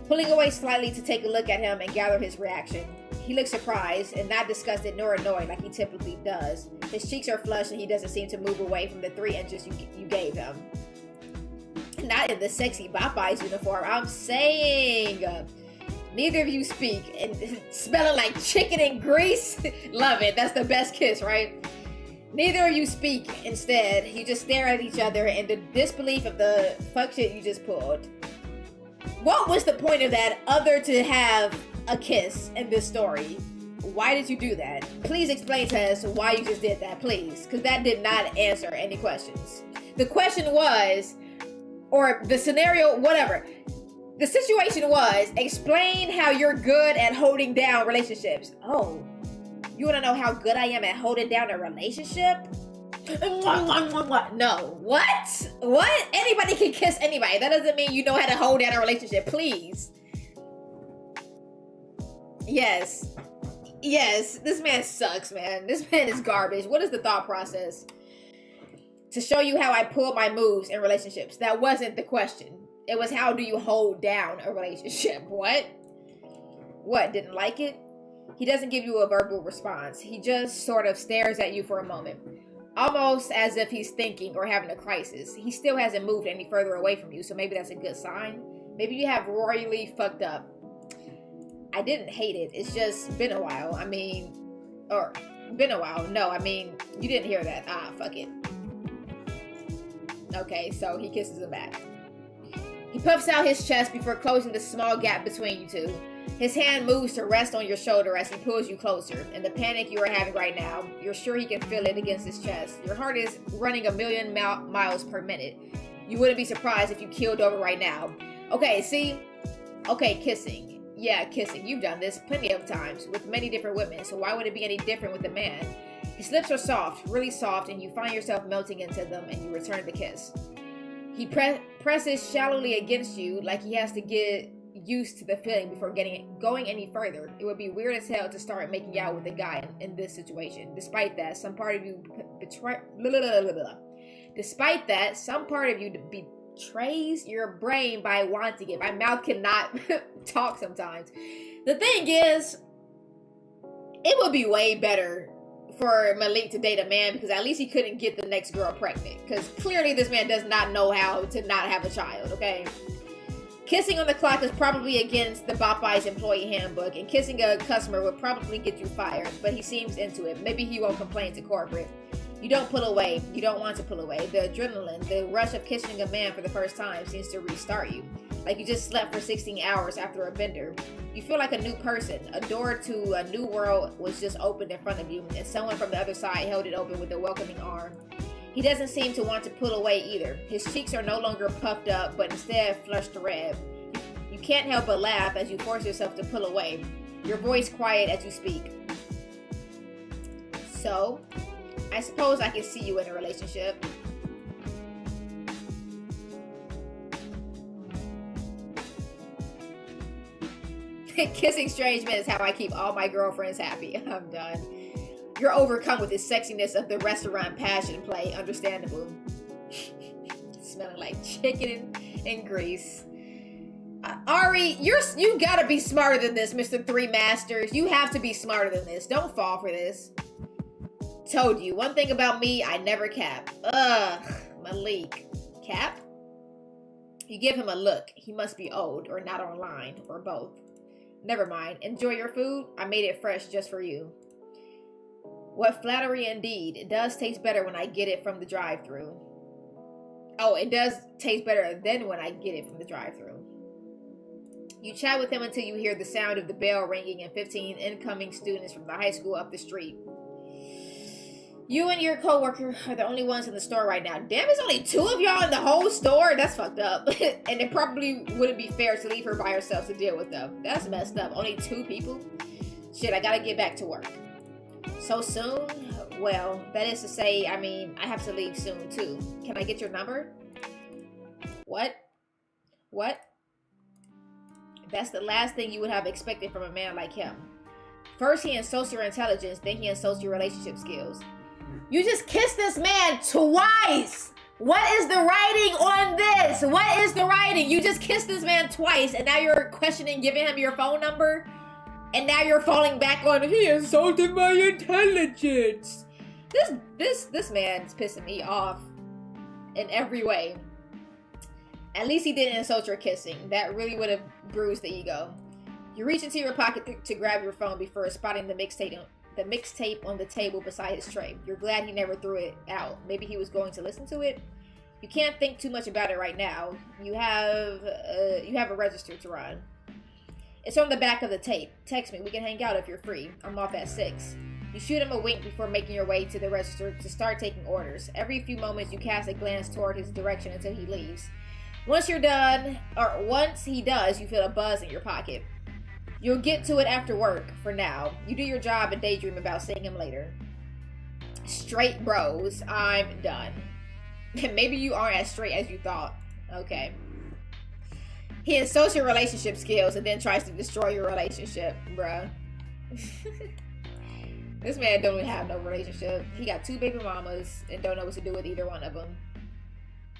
Pulling away slightly to take a look at him and gather his reaction. He looks surprised and not disgusted nor annoyed like he typically does. His cheeks are flushed and he doesn't seem to move away from the 3 inches you gave him. Not in the sexy Popeyes uniform. I'm saying, neither of you speak and smelling like chicken and grease. Love it. That's the best kiss, right? Neither of you speak. Instead, you just stare at each other in the disbelief of the fuck shit you just pulled. What was the point of that other to have a kiss in this story? Why did you do that? Please explain to us why you just did that, please. Because that did not answer any questions. The question was, or the scenario, whatever. The situation was, explain how you're good at holding down relationships. Oh, you want to know how good I am at holding down a relationship? No. What? Anybody can kiss anybody. That doesn't mean you know how to hold down a relationship. Please. Yes. This man sucks, man. This man is garbage. What is the thought process? To show you how I pull my moves in relationships. That wasn't the question. It was, how do you hold down a relationship? What? Didn't like it? He doesn't give you a verbal response. He just sort of stares at you for a moment. Almost as if he's thinking or having a crisis. He still hasn't moved any further away from you, so maybe that's a good sign. Maybe you have royally fucked up. I didn't hate it. It's just been a while. No, I mean, you didn't hear that. Fuck it. Okay, so he kisses him back. He puffs out his chest before closing the small gap between you two. His hand moves to rest on your shoulder as he pulls you closer. In the panic you are having right now, you're sure he can feel it against his chest. Your heart is running 1,000,000 miles per minute. You wouldn't be surprised if you keeled over right now. Okay, see? Okay, kissing. Yeah, kissing. You've done this plenty of times with many different women, so why would it be any different with a man? His lips are soft, really soft, and you find yourself melting into them and you return the kiss. He presses shallowly against you like he has to get used to the feeling before going any further. It would be weird as hell to start making out with a guy in this situation. Despite that, some part of you betrays your brain by wanting it. My mouth cannot talk sometimes. The thing is, it would be way better for Malik to date a man, because at least he couldn't get the next girl pregnant, because clearly this man does not know how to not have a child. Okay, kissing on the clock is probably against the Popeyes employee handbook, and kissing a customer would probably get you fired, but he seems into it. Maybe he won't complain to corporate. You don't pull away. You don't want to pull away. The adrenaline, the rush of kissing a man for the first time seems to restart you. Like you just slept for 16 hours after a bender. You feel like a new person. A door to a new world was just opened in front of you, and someone from the other side held it open with a welcoming arm. He doesn't seem to want to pull away either. His cheeks are no longer puffed up, but instead flushed red. You can't help but laugh as you force yourself to pull away, your voice quiet as you speak. So, I suppose I can see you in a relationship. Kissing strange men is how I keep all my girlfriends happy. I'm done. You're overcome with the sexiness of the restaurant passion play. Understandable. Smelling like chicken and grease. Ari, you gotta be smarter than this, Mr. Three Masters. You have to be smarter than this. Don't fall for this. Told you. One thing about me, I never cap. Malik. Cap? You give him a look. He must be old, or not online, or both. Never mind. Enjoy your food. I made it fresh just for you. What flattery indeed. It does taste better when I get it from the drive-thru. Oh, it does taste better than when I get it from the drive-thru. You chat with him until you hear the sound of the bell ringing and 15 incoming students from the high school up the street. You and your coworker are the only ones in the store right now. Damn, it's only 2 of y'all in the whole store? That's fucked up. And it probably wouldn't be fair to leave her by herself to deal with them. That's messed up. Only 2 people? Shit, I gotta get back to work. So soon? Well, that is to say, I mean, I have to leave soon too. Can I get your number? What? What? That's the last thing you would have expected from a man like him. First, he insults your intelligence, then he insults your relationship skills. You just kissed this man twice! What is the writing on this? What is the writing? You just kissed this man twice, and now you're questioning giving him your phone number? And now you're falling back on, he insulted my intelligence. This man's pissing me off in every way. At least he didn't insult your kissing. That really would have bruised the ego. You reach into your pocket to grab your phone before spotting the mixtape on the table beside his tray. You're glad he never threw it out. Maybe he was going to listen to it. You can't think too much about it right now. You have a register to run. It's on the back of the tape. Text me. We can hang out if you're free. I'm off at 6. You shoot him a wink before making your way to the register to start taking orders. Every few moments, you cast a glance toward his direction until he leaves. Once you're done, or once he does, you feel a buzz in your pocket. You'll get to it after work. For now, you do your job and daydream about seeing him later. Straight bros. I'm done. Maybe you aren't as straight as you thought. Okay. He insults your relationship skills and then tries to destroy your relationship, bruh. This man don't even have no relationship. He got 2 baby mamas and don't know what to do with either one of them.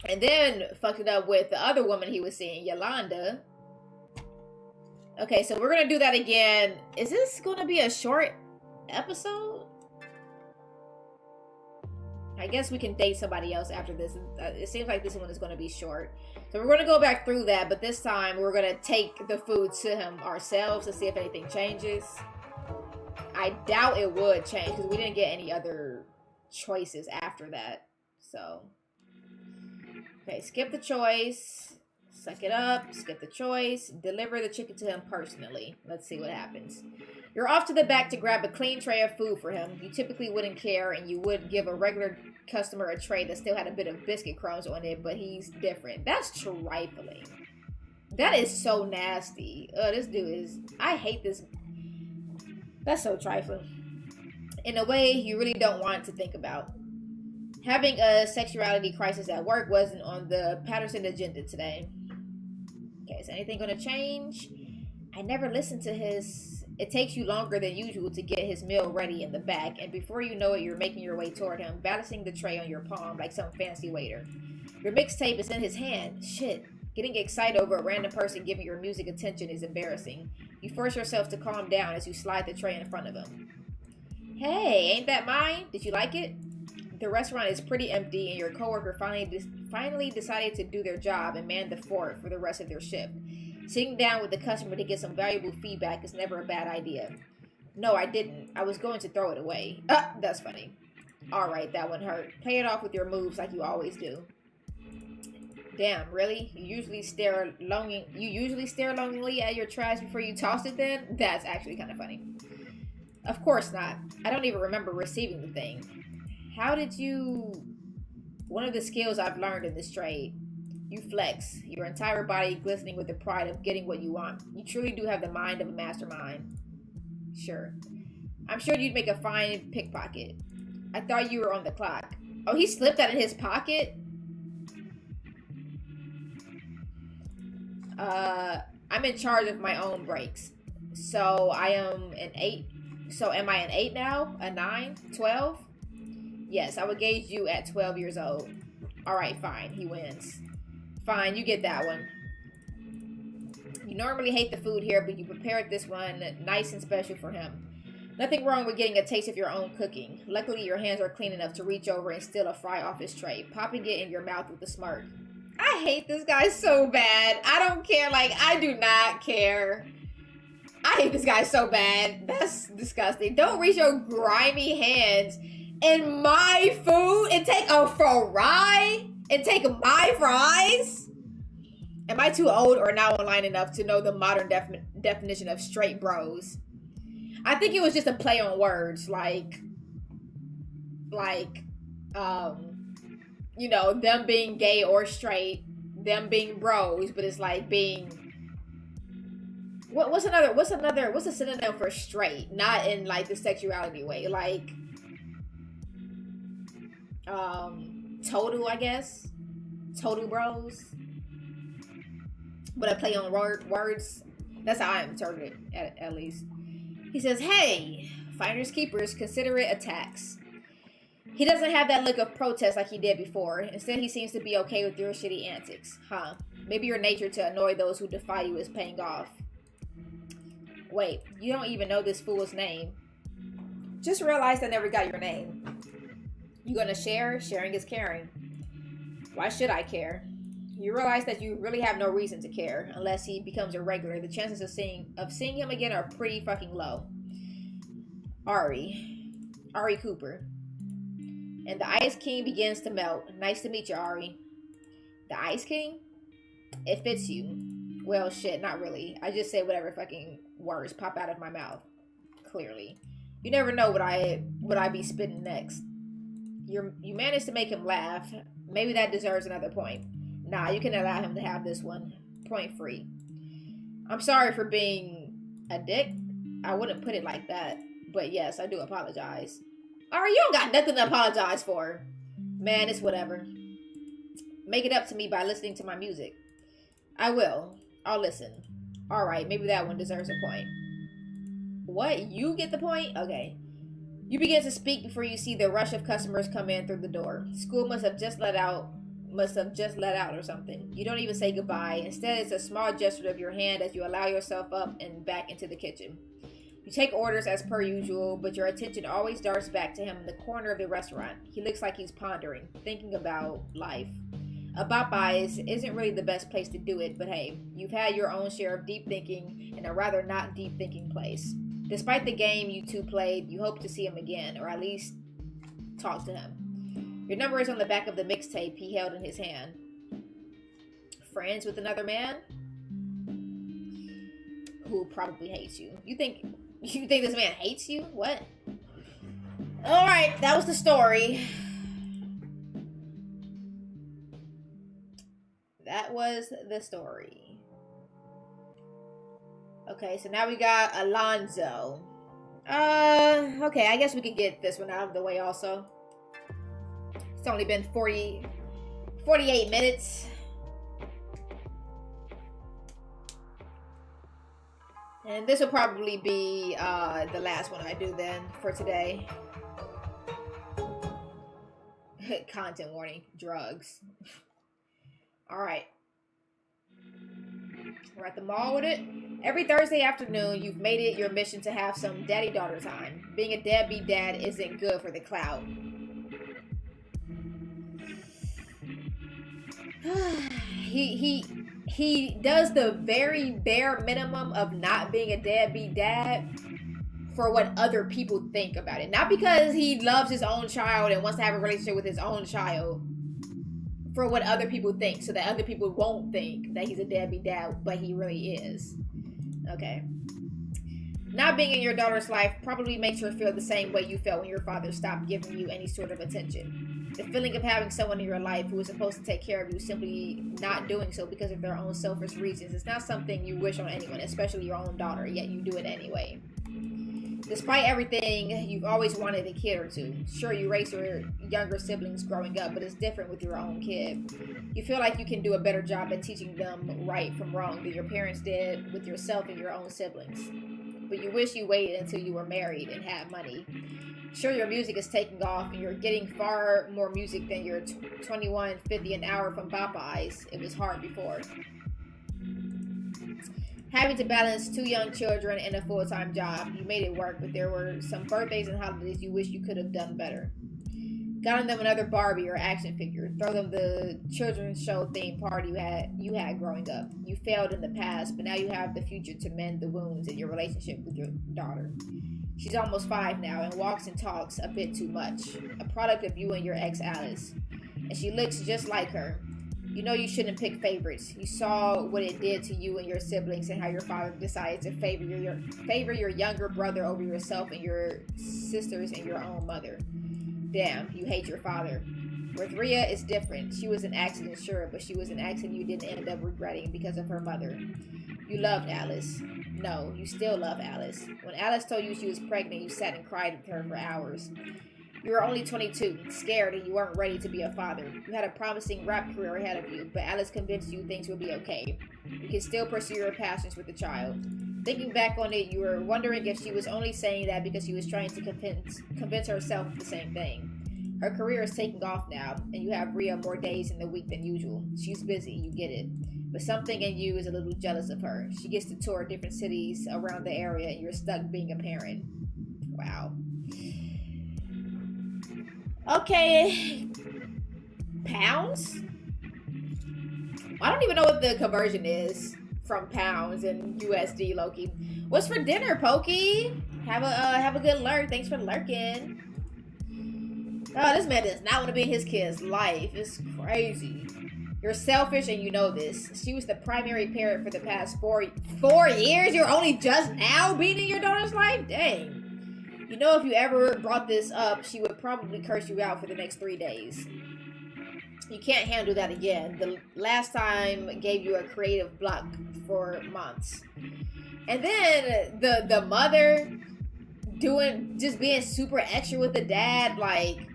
And then fucked it up with the other woman he was seeing, Yolanda. Okay, so we're gonna do that again. Is this gonna be a short episode? I guess we can date somebody else after this. It seems like this one is going to be short. So we're going to go back through that, but this time we're going to take the food to him ourselves to see if anything changes. I doubt it would change because we didn't get any other choices after that. So, okay, skip the choice. Suck it up, skip the choice, deliver the chicken to him personally. Let's see what happens. You're off to the back to grab a clean tray of food for him. You typically wouldn't care, and you would give a regular customer a tray that still had a bit of biscuit crumbs on it, but he's different. That's trifling. That is so nasty. This dude is... I hate this. That's so trifling. In a way you really don't want to think about. Having a sexuality crisis at work wasn't on the Patterson agenda today. Okay, is anything going to change? I never listened to his... It takes you longer than usual to get his meal ready in the back, and before you know it, you're making your way toward him, balancing the tray on your palm like some fancy waiter. Your mixtape is in his hand. Shit. Getting excited over a random person giving your music attention is embarrassing. You force yourself to calm down as you slide the tray in front of him. Hey, ain't that mine? Did you like it? The restaurant is pretty empty, and your coworker finally decided to do their job and man the fort for the rest of their shift. Sitting down with the customer to get some valuable feedback is never a bad idea. No, I didn't. I was going to throw it away. That's funny. Alright, that one hurt. Play it off with your moves like you always do. Damn, really? You usually stare longingly at your trash before you toss it then? That's actually kind of funny. Of course not. I don't even remember receiving the thing. How did you... One of the skills I've learned in this trade. You flex, your entire body glistening with the pride of getting what you want. You truly do have the mind of a mastermind. Sure. I'm sure you'd make a fine pickpocket. I thought you were on the clock. Oh, he slipped out of his pocket? I'm in charge of my own breaks. So I am an 8. So am I an 8 now? A 9? 12? Yes, I would gauge you at 12 years old. Alright, fine. He wins. Fine, you get that one. You normally hate the food here, but you prepared this one nice and special for him. Nothing wrong with getting a taste of your own cooking. Luckily, your hands are clean enough to reach over and steal a fry off his tray, popping it in your mouth with a smirk. I hate this guy so bad. I don't care. Like, I do not care. I hate this guy so bad. That's disgusting. Don't reach your grimy hands in my food and take a fry and take my fries. Am I too old or now online enough to know the modern definition of straight bros? I think it was just a play on words, like, you know, them being gay or straight, them being bros, but it's like being, what's a synonym for straight? Not in like the sexuality way, like, total, I guess, total bros, but a play on words. That's how I interpret it, at least. He says, hey, finders keepers, consider it a tax. He doesn't have that look of protest like he did before. Instead, he seems to be okay with your shitty antics. Huh. Maybe your nature to annoy those who defy you is paying off. Wait, you don't even know this fool's name. Just realized I never got your name. You gonna share? Sharing is caring. Why should I care? You realize that you really have no reason to care unless he becomes a regular. The chances of seeing him again are pretty fucking low. Ari Cooper. And the Ice King begins to melt. Nice to meet you, Ari. The Ice King? It fits you. Well, shit, not really. I just say whatever fucking words pop out of my mouth. Clearly. You never know what I be spitting next. You managed to make him laugh. Maybe that deserves another point. Nah, you can allow him to have this one. Point free. I'm sorry for being a dick. I wouldn't put it like that. But yes, I do apologize. Alright, you don't got nothing to apologize for. Man, it's whatever. Make it up to me by listening to my music. I will. I'll listen. Alright, maybe that one deserves a point. What? You get the point? Okay. You begin to speak before you see the rush of customers come in through the door. School must have just let out or something. You don't even say goodbye. Instead, it's a small gesture of your hand as you allow yourself up and back into the kitchen. You take orders as per usual, but your attention always darts back to him in the corner of the restaurant. He looks like he's pondering, thinking about life. A Popeyes isn't really the best place to do it, but hey, you've had your own share of deep thinking in a rather not deep thinking place. Despite the game you two played, you hope to see him again, or at least talk to him. Your number is on the back of the mixtape he held in his hand. Friends with another man? Who probably hates you. You think this man hates you? What? Alright, that was the story. That was the story. Okay, so now we got Alonzo. Okay, I guess we could get this one out of the way also. It's only been 48 minutes. And this will probably be the last one I do then for today. Content warning, drugs. Alright. We're at the mall with it. Every Thursday afternoon, you've made it your mission to have some daddy-daughter time. Being a deadbeat dad isn't good for the clout. He does the very bare minimum of not being a deadbeat dad for what other people think about it. Not because he loves his own child and wants to have a relationship with his own child. For what other people think, so that other people won't think that he's a deadbeat dad, but he really is. Okay. Not being in your daughter's life probably makes her feel the same way you felt when your father stopped giving you any sort of attention. The feeling of having someone in your life who is supposed to take care of you simply not doing so because of their own selfish reasons is not something you wish on anyone, especially your own daughter, yet you do it anyway. Despite everything, you've always wanted a kid or two. Sure, you raised your younger siblings growing up, but it's different with your own kid. You feel like you can do a better job at teaching them right from wrong than your parents did with yourself and your own siblings. but you wish you waited until you were married and had money. Sure, your music is taking off and you're getting far more music than your $21.50 an hour from Popeyes. It was hard before. Having to balance 2 young children and a full-time job, you made it work, but there were some birthdays and holidays you wish you could have done better. Gotten them another Barbie or action figure. Throw them the children's show themed party you had growing up. You failed in the past, but now you have the future to mend the wounds in your relationship with your daughter. She's almost 5 now and walks and talks a bit too much. A product of you and your ex Alice. And she looks just like her. You know you shouldn't pick favorites. You saw what it did to you and your siblings and how your father decided to favor your younger brother over yourself and your sisters and your own mother. Damn, you hate your father. With Rhea, it's different. She was an accident, sure, but she was an accident you didn't end up regretting because of her mother. You loved Alice. No, you still love Alice. When Alice told you she was pregnant, you sat and cried with her for hours. You were only 22, scared, and you weren't ready to be a father. You had a promising rap career ahead of you, but Alice convinced you things would be okay. You can still pursue your passions with the child. Thinking back on it, you were wondering if she was only saying that because she was trying to convince herself of the same thing. Her career is taking off now, and you have Rhea more days in the week than usual. She's busy, you get it. But something in you is a little jealous of her. She gets to tour different cities around the area, and you're stuck being a parent. Wow. Okay. Pounds? I don't even know what the conversion is from pounds and USD, Loki. What's for dinner, Pokey? Have a good lurk. Thanks for lurking. Oh, this man does not want to be in his kid's life. It's crazy. You're selfish and you know this. She was the primary parent for the past 4 years? You're only just now being in your daughter's life? Dang. You know, if you ever brought this up, she would probably curse you out for the next 3 days. You can't handle that again. The last time gave you a creative block for months. And then the mother just being super extra with the dad. Like,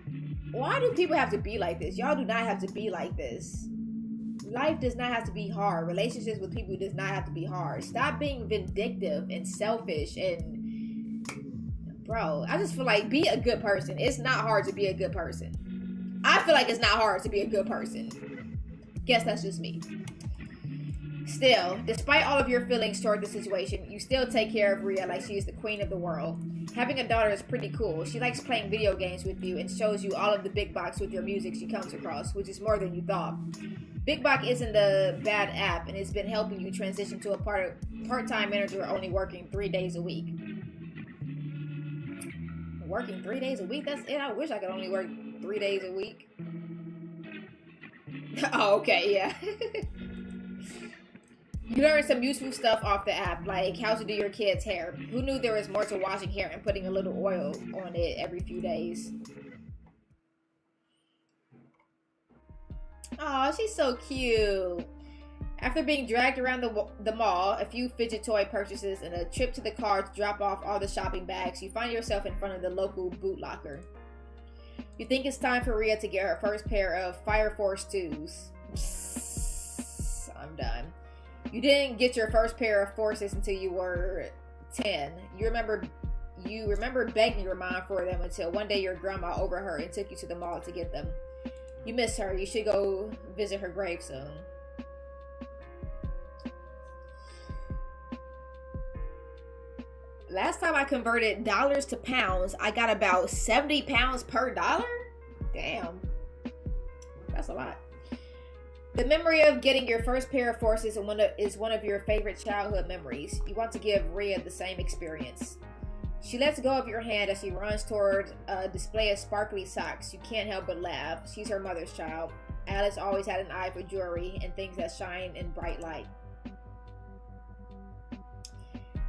why do people have to be like this? Y'all do not have to be like this. Life does not have to be hard. Relationships with people does not have to be hard. Stop being vindictive and selfish and... Bro, I just feel like be a good person. It's not hard to be a good person. I feel like it's not hard to be a good person. Guess that's just me. Still, despite all of your feelings toward the situation, you still take care of Rhea like she is the queen of the world. Having a daughter is pretty cool. She likes playing video games with you and shows you all of the big box with your music she comes across, which is more than you thought. Big Box isn't a bad app and it's been helping you transition to a part-time manager only working 3 days a week. Working 3 days a week? That's it. I wish I could only work 3 days a week. Oh, okay, yeah. You learned some useful stuff off the app, like how to do your kids' hair. Who knew there was more to washing hair and putting a little oil on it every few days? Aw, she's so cute. After being dragged around the mall, a few fidget toy purchases, and a trip to the car to drop off all the shopping bags, you find yourself in front of the local boot locker. You think it's time for Rhea to get her first pair of Fire Force 2s. Psst, I'm done. You didn't get your first pair of Forces until you were 10. You remember begging your mom for them until one day your grandma overheard and took you to the mall to get them. You miss her. You should go visit her grave soon. Last time I converted dollars to pounds, I got about 70 pounds per dollar? Damn. That's a lot. The memory of getting your first pair of Forces is one of your favorite childhood memories. You want to give Rhea the same experience. She lets go of your hand as she runs toward a display of sparkly socks. You can't help but laugh. She's her mother's child. Alice always had an eye for jewelry and things that shine in bright light.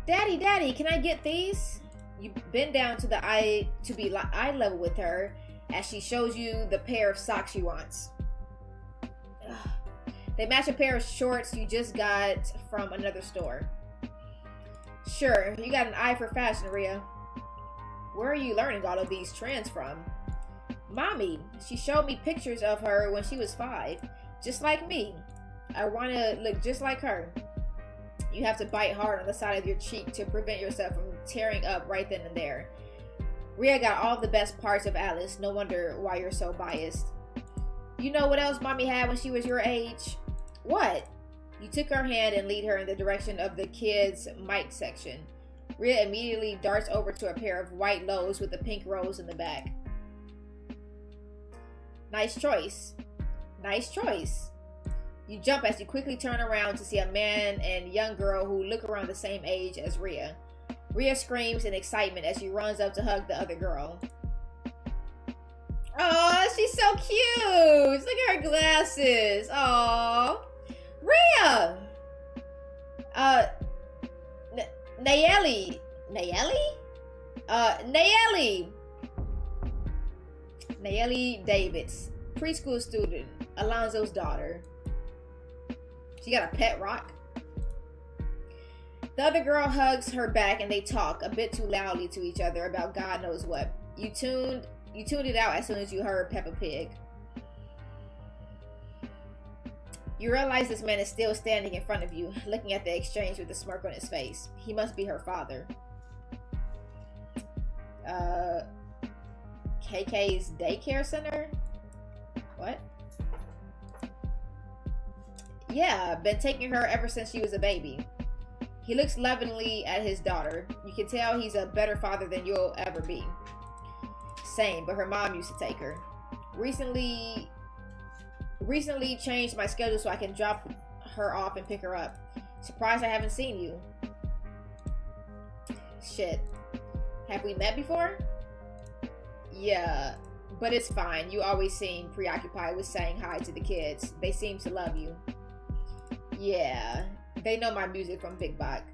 Daddy, can I get these? You bend down to eye level with her as she shows you the pair of socks she wants. Ugh. They match a pair of shorts you just got from another store. Sure, you got an eye for fashion, Rhea. Where are you learning all of these trends from? Mommy, she showed me pictures of her when she was 5, just like me. I want to look just like her. You have to bite hard on the side of your cheek to prevent yourself from tearing up right then and there. Rhea got all the best parts of Alice. No wonder why you're so biased. You know what else mommy had when she was your age? What? You took her hand and lead her in the direction of the kids' mic section. Rhea immediately darts over to a pair of white lows with a pink rose in the back. Nice choice. Nice choice. You jump as you quickly turn around to see a man and young girl who look around the same age as Rhea. Rhea screams in excitement as she runs up to hug the other girl. Oh, she's so cute. Look at her glasses. Oh, Rhea. Nayeli. Nayeli Davids, preschool student, Alonzo's daughter. She got a pet rock. The other girl hugs her back and they talk a bit too loudly to each other about God knows what. You tuned it out as soon as you heard Peppa Pig. You realize this man is still standing in front of you, looking at the exchange with a smirk on his face. He must be her father. KK's daycare center? What? Yeah, been taking her ever since she was a baby. He looks lovingly at his daughter. You can tell he's a better father than you'll ever be. Same, but her mom used to take her. Recently changed my schedule so I can drop her off and pick her up. Surprised I haven't seen you. Shit. Have we met before? Yeah, but it's fine. You always seem preoccupied with saying hi to the kids. They seem to love you. Yeah, they know my music from Big Bach.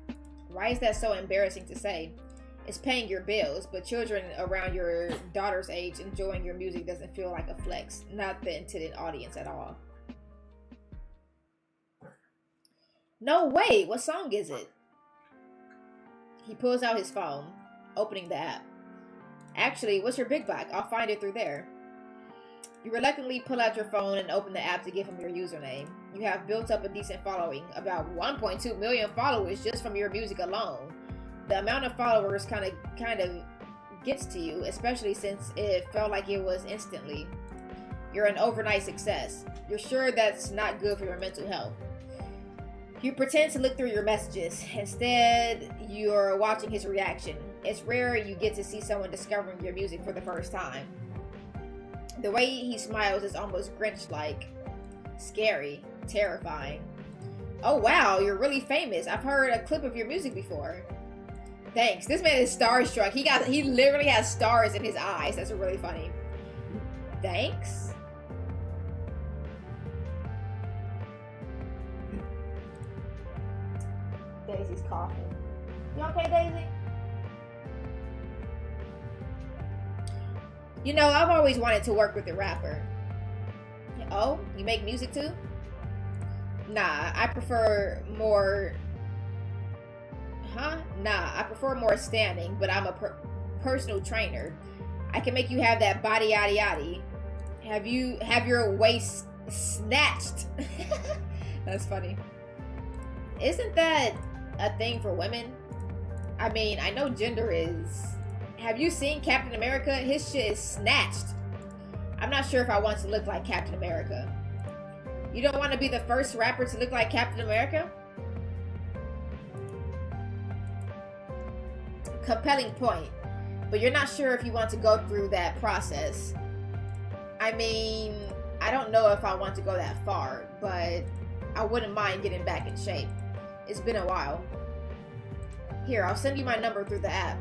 Why is that so embarrassing to say? It's paying your bills, but children around your daughter's age enjoying your music doesn't feel like a flex. Not the intended audience at all. No, wait, what song is it? He pulls out his phone, opening the app. Actually, what's your Big Bach? I'll find it through there. You reluctantly pull out your phone and open the app to give him your username. You have built up a decent following, about 1.2 million followers just from your music alone. The amount of followers kind of gets to you, especially since it felt like it was instantly. You're an overnight success. You're sure that's not good for your mental health. You pretend to look through your messages. Instead, you're watching his reaction. It's rare you get to see someone discovering your music for the first time. The way he smiles is almost Grinch-like. Scary. Terrifying. Oh wow, you're really famous. I've heard a clip of your music before. Thanks. This man is starstruck. He literally has stars in his eyes. That's really funny. Thanks. Daisy's coughing. You okay, Daisy? You know, I've always wanted to work with a rapper. Oh, you make music too? Nah, I prefer more... Nah, I prefer more standing, but I'm a personal trainer. I can make you have that body yaddy yaddy. Have your waist snatched. That's funny. Isn't that a thing for women? I mean, I know gender is. Have you seen Captain America? His shit is snatched. I'm not sure if I want to look like Captain America. You don't want to be the first rapper to look like Captain America? Compelling point, but you're not sure if you want to go through that process. I mean, I don't know if I want to go that far, but I wouldn't mind getting back in shape. It's been a while. Here, I'll send you my number through the app.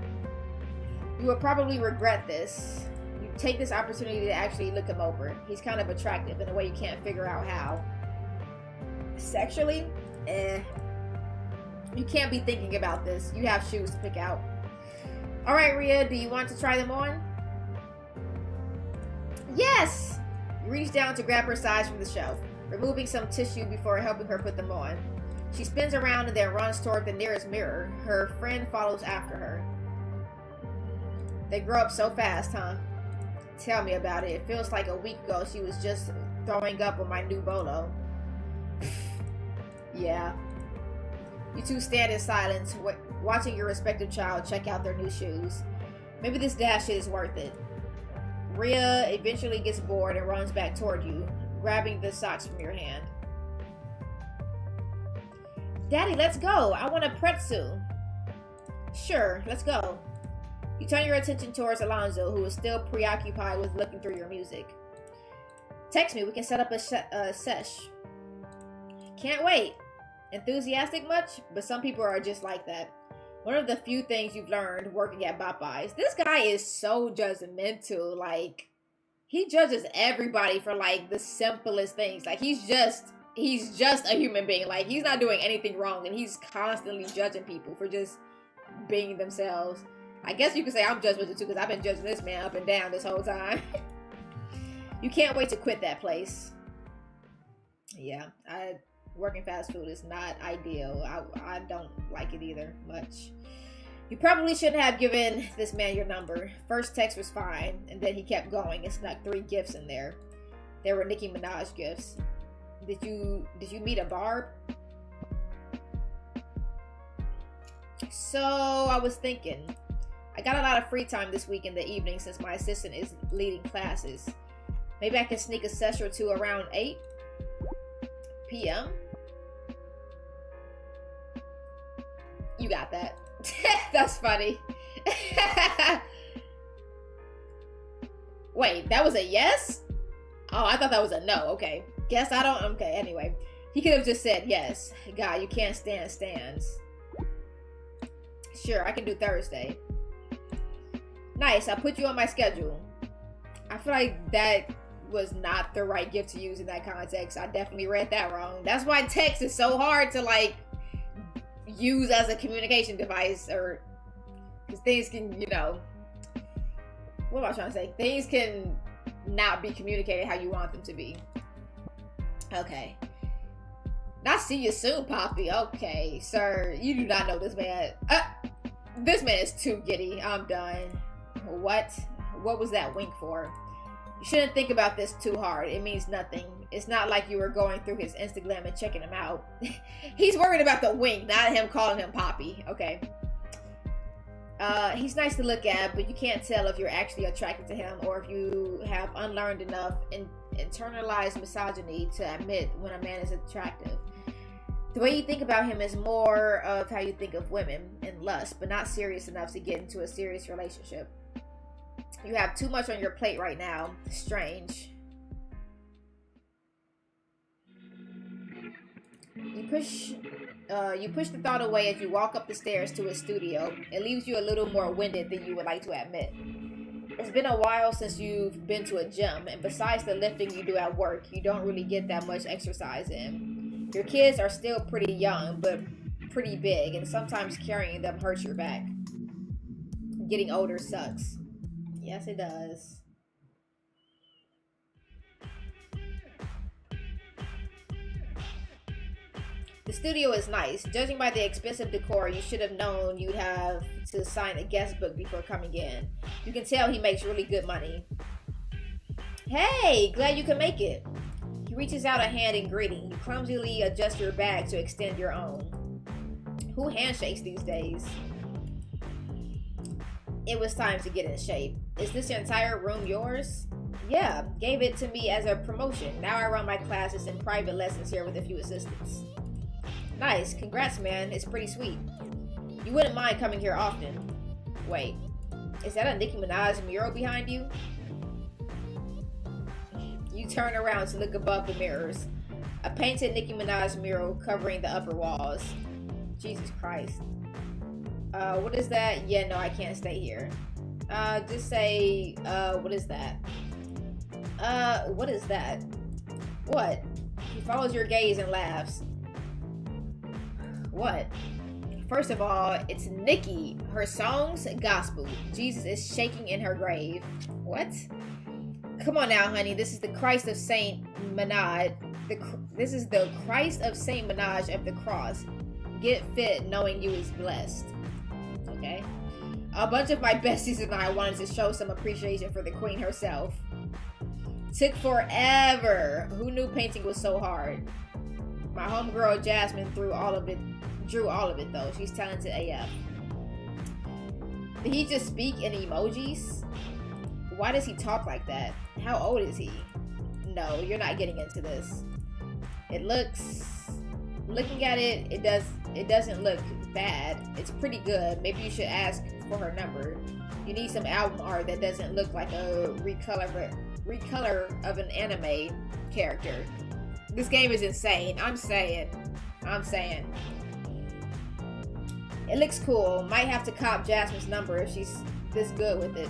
You will probably regret this. You take this opportunity to actually look him over. He's kind of attractive in a way you can't figure out how. Sexually? You can't be thinking about this. You have shoes to pick out. Alright, Rhea, do you want to try them on? Yes! You reach down to grab her size from the shelf, removing some tissue before helping her put them on. She spins around and then runs toward the nearest mirror. Her friend follows after her. They grow up so fast, huh? Tell me about it. It feels like a week ago she was just throwing up on my new bolo. Yeah. You two stand in silence, watching your respective child check out their new shoes. Maybe this dash shit is worth it. Rhea eventually gets bored and runs back toward you, grabbing the socks from your hand. Daddy, let's go. I want a pretzel. Sure, let's go. You turn your attention towards Alonzo, who is still preoccupied with looking through your music. Text me, we can set up a sesh. Can't wait. Enthusiastic much? But some people are just like that. One of the few things you've learned working at Popeyes. This guy is so judgmental. Like, he judges everybody for, like, the simplest things. Like, he's just a human being. Like, he's not doing anything wrong, and he's constantly judging people for just being themselves. I guess you could say I'm judgmental too, because I've been judging this man up and down this whole time. You can't wait to quit that place. Yeah, working fast food is not ideal. I don't like it either much. You probably shouldn't have given this man your number. First text was fine, and then he kept going and snuck 3 gifts in there. They were Nicki Minaj gifts. Did you meet a Barb? So I was thinking, I got a lot of free time this week in the evening since my assistant is leading classes. Maybe I can sneak a session or two around 8 p.m. You got that. That's funny. Wait, that was a yes? Oh, I thought that was a no. Okay. Guess I don't. Okay, anyway. He could have just said yes. God, you can't stand stands. Sure, I can do Thursday. Nice, I'll put you on my schedule. I feel like that was not the right gift to use in that context. I definitely read that wrong. That's why text is so hard to, like, use as a communication device, or because things can, you know, what am I trying to say? Things can not be communicated how you want them to be. Okay. Not see you soon, Poppy. Okay, sir. You do not know this man. This man is too giddy. I'm done. What? What was that wink for? You shouldn't think about this too hard. It means nothing. It's not like you were going through his Instagram and checking him out. He's worried about the wink, not him calling him Poppy. Okay. He's nice to look at, but you can't tell if you're actually attracted to him or if you have unlearned enough internalized misogyny to admit when a man is attractive. The way you think about him is more of how you think of women and lust, but not serious enough to get into a serious relationship. You have too much on your plate right now. Strange. You push the thought away as you walk up the stairs to his studio. It leaves you a little more winded than you would like to admit. It's been a while since you've been to a gym, and besides the lifting you do at work, you don't really get that much exercise in. Your kids are still pretty young, but pretty big, and sometimes carrying them hurts your back. Getting older sucks. Yes, it does. The studio is nice. Judging by the expensive decor, you should have known you'd have to sign a guest book before coming in. You can tell he makes really good money. Hey, glad you can make it. He reaches out a hand in greeting. You clumsily adjust your bag to extend your own. Who handshakes these days? It was time to get in shape. Is this entire room yours? Yeah, gave it to me as a promotion. Now I run my classes and private lessons here with a few assistants. Nice, congrats man, it's pretty sweet. You wouldn't mind coming here often. Wait, is that a Nicki Minaj mural behind you? You turn around to look above the mirrors. A painted Nicki Minaj mural covering the upper walls. Jesus Christ. What is that? Yeah, no, I can't stay here. Just say, what is that? What is that? What? He follows your gaze and laughs. What? First of all, it's Nicki. Her songs, gospel. Jesus is shaking in her grave. What? Come on now, honey. This is the Christ of Saint Minaj. This is the Christ of Saint Minaj of the cross. Get fit knowing you is blessed. Okay. A bunch of my besties and I wanted to show some appreciation for the queen herself. Took forever. Who knew painting was so hard? My homegirl Jasmine drew all of it drew all of it though. She's talented AF. Did he just speak in emojis? Why does he talk like that? How old is he? No, you're not getting into this. It looks, looking at it, it doesn't look bad. It's pretty good. Maybe you should ask for her number. You need some album art that doesn't look like a recolor of an anime character. This game is insane. I'm saying. It looks cool. Might have to cop Jasmine's number if she's this good with it.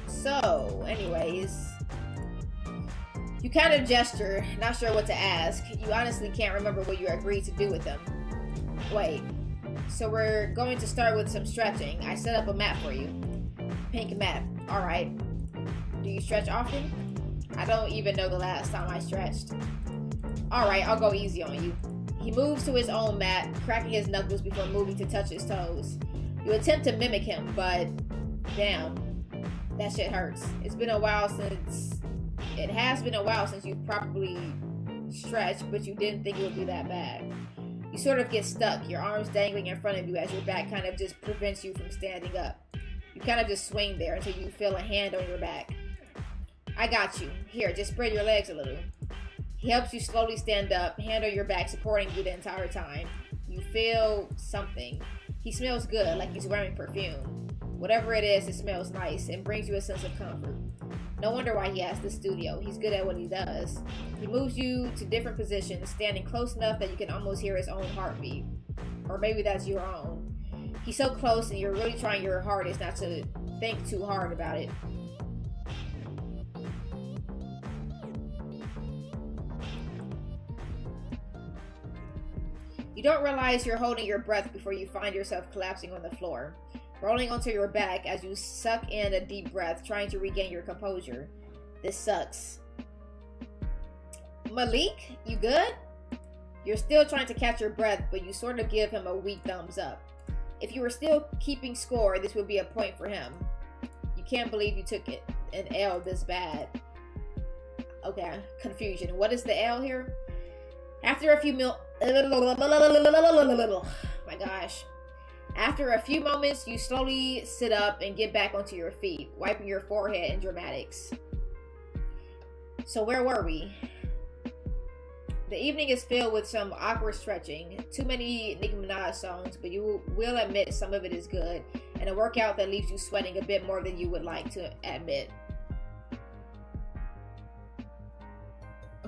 So, anyways, you kind of gesture, not sure what to ask. You honestly can't remember what you agreed to do with them. Wait, so we're going to start with some stretching. I set up a mat for you. Pink mat. Alright. Do you stretch often? I don't even know the last time I stretched. Alright, I'll go easy on you. He moves to his own mat, cracking his knuckles before moving to touch his toes. You attempt to mimic him, but damn, that shit hurts. It has been a while since you've properly stretched, but you didn't think it would be that bad. You sort of get stuck, your arms dangling in front of you as your back kind of just prevents you from standing up. You kind of just swing there until you feel a hand on your back. I got you. Here, just spread your legs a little. He helps you slowly stand up, hand on your back, supporting you the entire time. You feel something. He smells good, like he's wearing perfume. Whatever it is, it smells nice and brings you a sense of comfort. No wonder why he has the studio. He's good at what he does. He moves you to different positions, standing close enough that you can almost hear his own heartbeat. Or maybe that's your own. He's so close and you're really trying your hardest not to think too hard about it. You don't realize you're holding your breath before you find yourself collapsing on the floor, rolling onto your back as you suck in a deep breath, trying to regain your composure. This sucks. Malik, you good? You're still trying to catch your breath, but you sort of give him a weak thumbs up. If you were still keeping score, this would be a point for him. You can't believe you took an L this bad. Okay, confusion. What is the L here? After a few my gosh. After a few moments, you slowly sit up and get back onto your feet, wiping your forehead in dramatics. So where were we? The evening is filled with some awkward stretching, too many Nicki Minaj songs, but you will admit some of it is good, and a workout that leaves you sweating a bit more than you would like to admit.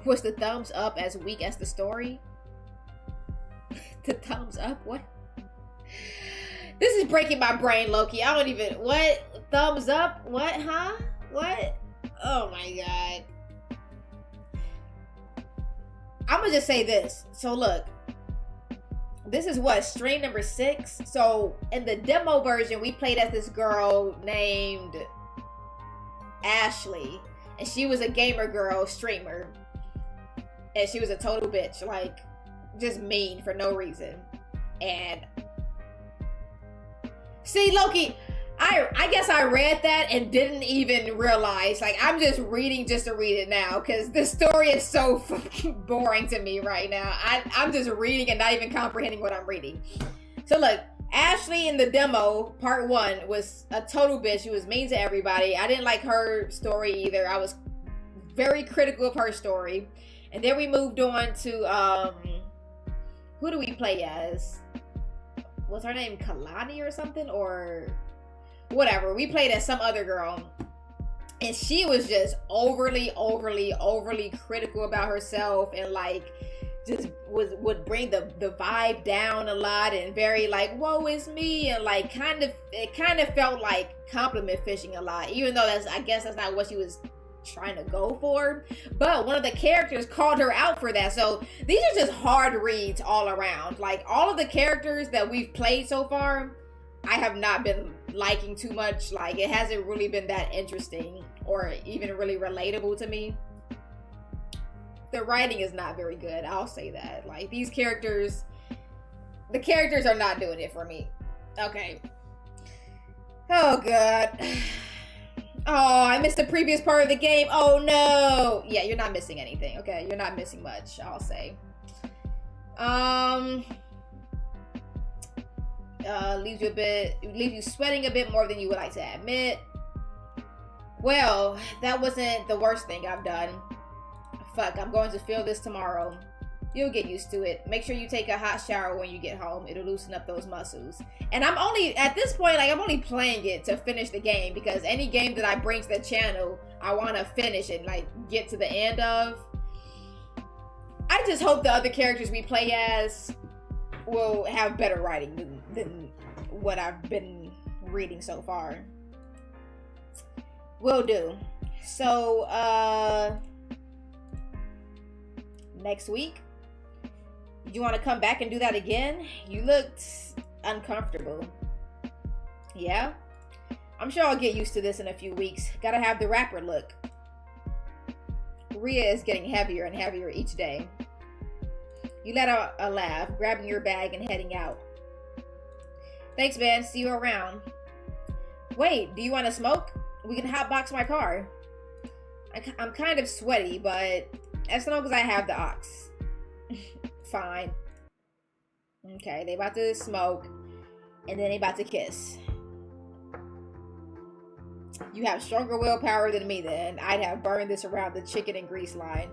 Was the thumbs up as weak as the story? The thumbs up? What? This is breaking my brain, Loki. I don't even... What? Thumbs up? What? Huh? What? Oh my god. I'm gonna just say this. So look. This is what? Stream number 6? So in the demo version, we played as this girl named Ashley. And she was a gamer girl streamer. And she was a total bitch. Like, just mean for no reason. And... See, Loki, I guess I read that and didn't even realize. Like, I'm just reading just to read it now. Because the story is so fucking boring to me right now. I'm just reading and not even comprehending what I'm reading. So look, Ashley in the demo, part 1, was a total bitch. She was mean to everybody. I didn't like her story either. I was very critical of her story. And then we moved on to, who do we play as? Was her name Kalani or something? Or whatever. We played as some other girl. And she was just overly critical about herself. And like, just would bring the vibe down a lot. And very like, woe is me. And like, it kind of felt like compliment fishing a lot. Even though I guess that's not what she was trying to go for, but one of the characters called her out for that. So these are just hard reads all around. Like, all of the characters that we've played so far, I have not been liking too much. Like, it hasn't really been that interesting or even really relatable to me. The writing is not very good, I'll say that. Like, these characters, the characters are not doing it for me. Okay. Oh god. Oh, I missed the previous part of the game. Oh no. Yeah, you're not missing anything. Okay, you're not missing much, I'll say. Leaves you sweating a bit more than you would like to admit. Well, that wasn't the worst thing I've done. Fuck, I'm going to feel this tomorrow. You'll get used to it. Make sure you take a hot shower when you get home. It'll loosen up those muscles. And I'm only, at this point, like, I'm only playing it to finish the game, because any game that I bring to the channel, I want to finish and, like, get to the end of. I just hope the other characters we play as will have better writing than what I've been reading so far. Will do. So, next week, you want to come back and do that again? You looked uncomfortable. Yeah? I'm sure I'll get used to this in a few weeks. Gotta have the rapper look. Rhea is getting heavier and heavier each day. You let out a laugh, grabbing your bag and heading out. Thanks, man. See you around. Wait, do you want to smoke? We can hotbox my car. I'm kind of sweaty, but as long as I have the ox. Fine. Okay, they about to smoke, and then they about to kiss. You have stronger willpower than me then. I'd have burned this around the chicken and grease line.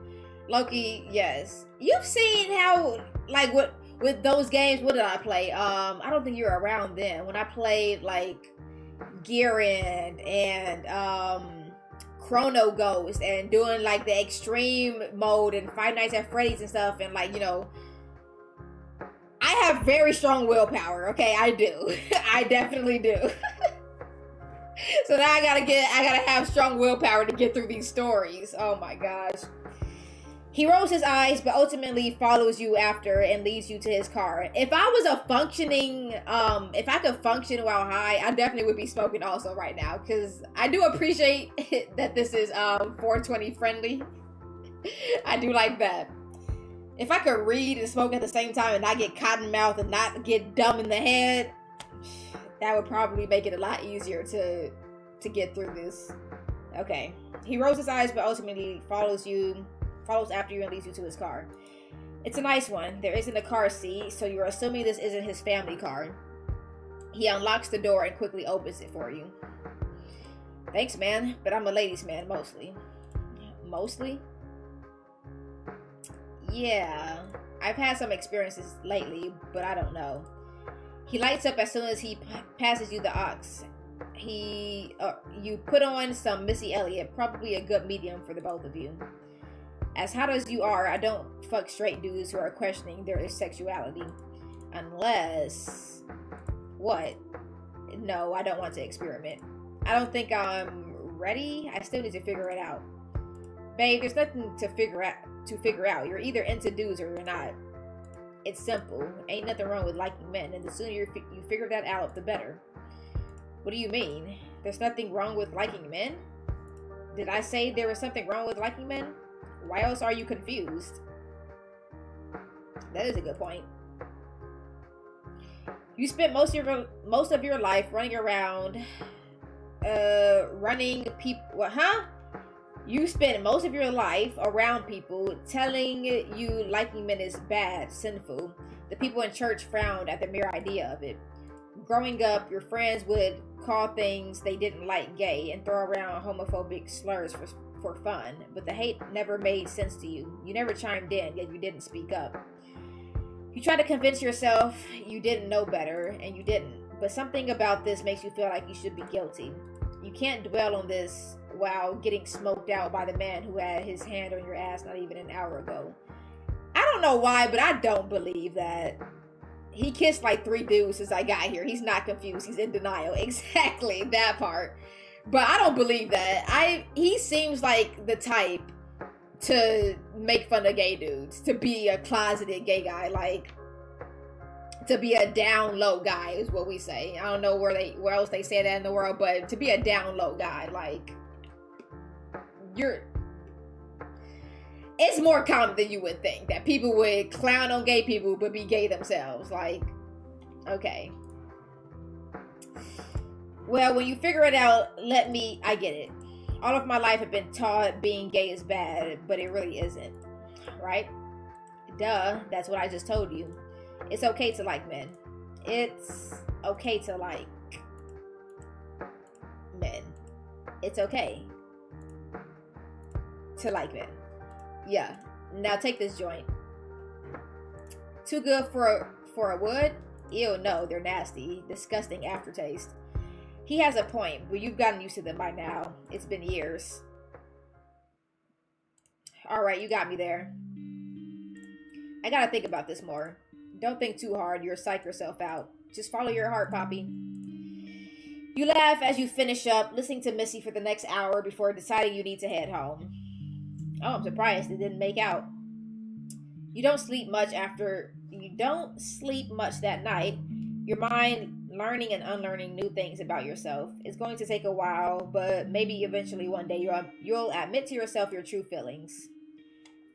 Loki, yes. You've seen how, like, with those games, what did I play? I don't think you were around then. When I played, like, Gear End and, Chrono Ghost and doing, like, the extreme mode and Five Nights at Freddy's and stuff, and, like, you know, I have very strong willpower, okay? I do. I definitely do. So now I gotta have strong willpower to get through these stories. Oh my gosh. He rolls his eyes, but ultimately follows you after and leads you to his car. If I was a functioning, if I could function while high, I definitely would be smoking also right now, because I do appreciate that this is 420 friendly. I do like that. If I could read and smoke at the same time and not get cotton mouth and not get dumb in the head, that would probably make it a lot easier to get through this. Okay. He rolls his eyes, but ultimately follows after you and leads you to his car. It's a nice one. There isn't a car seat, so you're assuming this isn't his family car. He unlocks the door and quickly opens it for you. Thanks, man, but I'm a ladies' man mostly. Mostly? Yeah, I've had some experiences lately, but I don't know. He lights up as soon as he passes you the ox. You put on some Missy Elliott, probably a good medium for the both of you. As hot as you are, I don't fuck straight dudes who are questioning their sexuality. Unless... What? No, I don't want to experiment. I don't think I'm ready. I still need to figure it out. Babe, there's nothing to figure out. You're either into dudes or you're not. It's simple. Ain't nothing wrong with liking men, and the sooner you figure that out, the better. What do you mean? There's nothing wrong with liking men? Did I say there was something wrong with liking men? Why else are you confused? That is a good point. You spent most of your life running around, You spent most of your life around people telling you liking men is bad, sinful. The people in church frowned at the mere idea of it. Growing up, your friends would call things they didn't like gay and throw around homophobic slurs for fun, but the hate never made sense to you. You never chimed in, yet you didn't speak up. You tried to convince yourself you didn't know better, and you didn't. But something about this makes you feel like you should be guilty. You can't dwell on this while getting smoked out by the man who had his hand on your ass not even an hour ago. I don't know why, but I don't believe that. He kissed like 3 dudes since I got here. He's not confused. He's in denial. Exactly, that part. But I don't believe that. He seems like the type to make fun of gay dudes, to be a closeted gay guy, like to be a down low guy is what we say. I don't know where else they say that in the world, but to be a down low guy, like it's more common than you would think that people would clown on gay people but be gay themselves. Like, okay. Well, when you figure it out, I get it. All of my life I've been taught being gay is bad, but it really isn't. Right? Duh, that's what I just told you. It's okay to like men. It's okay to like men. It's okay to like men. Yeah. Now take this joint. Too good for a wood? Ew, no, they're nasty. Disgusting aftertaste. He has a point, but you've gotten used to them by now. It's been years. Alright, you got me there. I gotta think about this more. Don't think too hard. You'll psych yourself out. Just follow your heart, Poppy. You laugh as you finish up, listening to Missy for the next hour before deciding you need to head home. Oh, I'm surprised it didn't make out. You don't sleep much that night. Your mind learning and unlearning new things about yourself. It's going to take a while, but maybe eventually one day you'll admit to yourself your true feelings.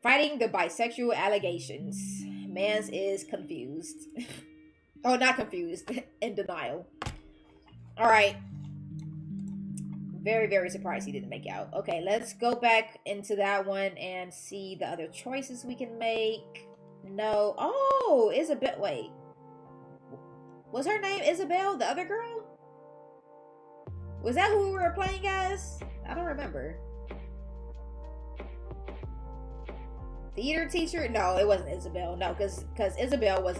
Fighting the bisexual allegations. Mans is confused. Oh, not confused. In denial. Alright. Very, very surprised he didn't make out. Okay, let's go back into that one and see the other choices we can make. No. Oh, Isabel. Wait. Was her name Isabel, the other girl? Was that who we were playing as? I don't remember. Theater teacher? No, it wasn't Isabel. No, because Isabel was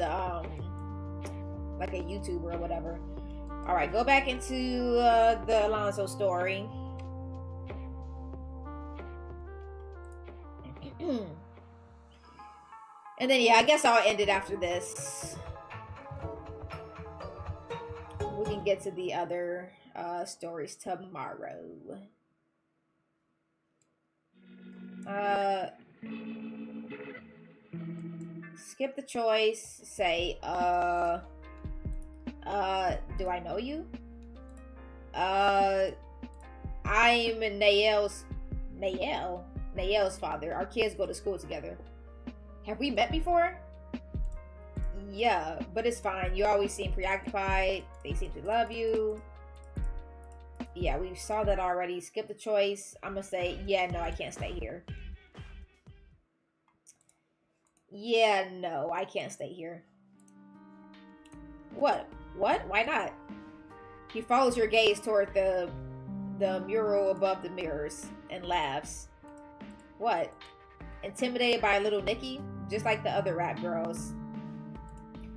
like a YouTuber or whatever. All right, go back into the Alonso story. And then, yeah, I guess I'll end it after this. We can get to the other stories tomorrow. Skip the choice. Say, do I know you? I'm Nael's father. Our kids go to school together. Have we met before? Yeah, but it's fine. You always seem preoccupied. They seem to love you. Yeah, we saw that already. Skip the choice. I'm gonna say, yeah, no, I can't stay here. Yeah, no, I can't stay here. What? Why not? He follows your gaze toward the mural above the mirrors and laughs. What? Intimidated by little Nikki? Just like the other rap girls.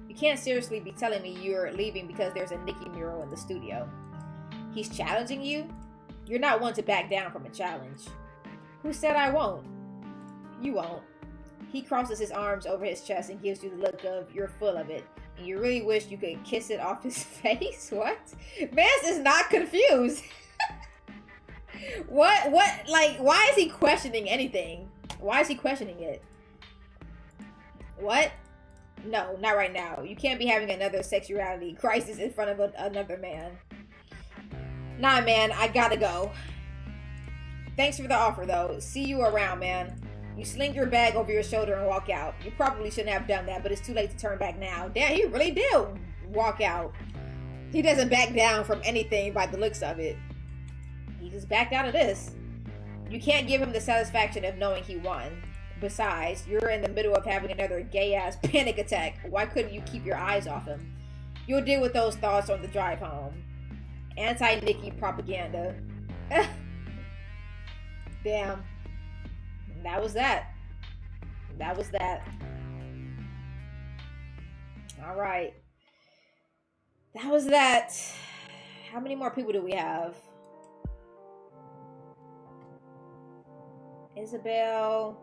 You can't seriously be telling me you're leaving because there's a Nikki mural in the studio. He's challenging you? You're not one to back down from a challenge. Who said I won't? You won't. He crosses his arms over his chest and gives you the look of you're full of it. And you really wish you could kiss it off his face? What? Mance is not confused. What? Like, why is he questioning anything? Why is he questioning it? What? No, not right now. You can't be having another sexuality crisis in front of another man. Nah, man, I gotta go. Thanks for the offer, though. See you around, man. You sling your bag over your shoulder and walk out. You probably shouldn't have done that, but it's too late to turn back now. Damn, he really did walk out. He doesn't back down from anything by the looks of it. He just backed out of this. You can't give him the satisfaction of knowing he won. Besides, you're in the middle of having another gay-ass panic attack. Why couldn't you keep your eyes off him? You'll deal with those thoughts on the drive home. Anti-Nikki propaganda. Damn. That was that. That was that. Alright. That was that. How many more people do we have? Isabel.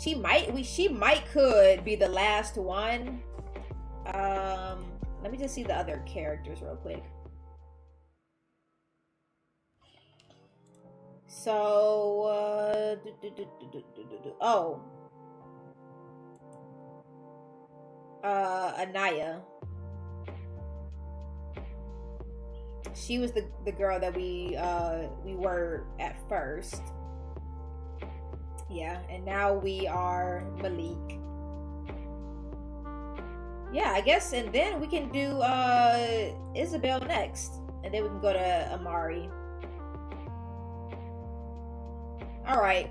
She might could be the last one. Let me just see the other characters real quick. So, Anaya. She was the girl that we were at first. Yeah, and now we are Malik. Yeah, I guess, and then we can do Isabel next, and then we can go to Amari. All right,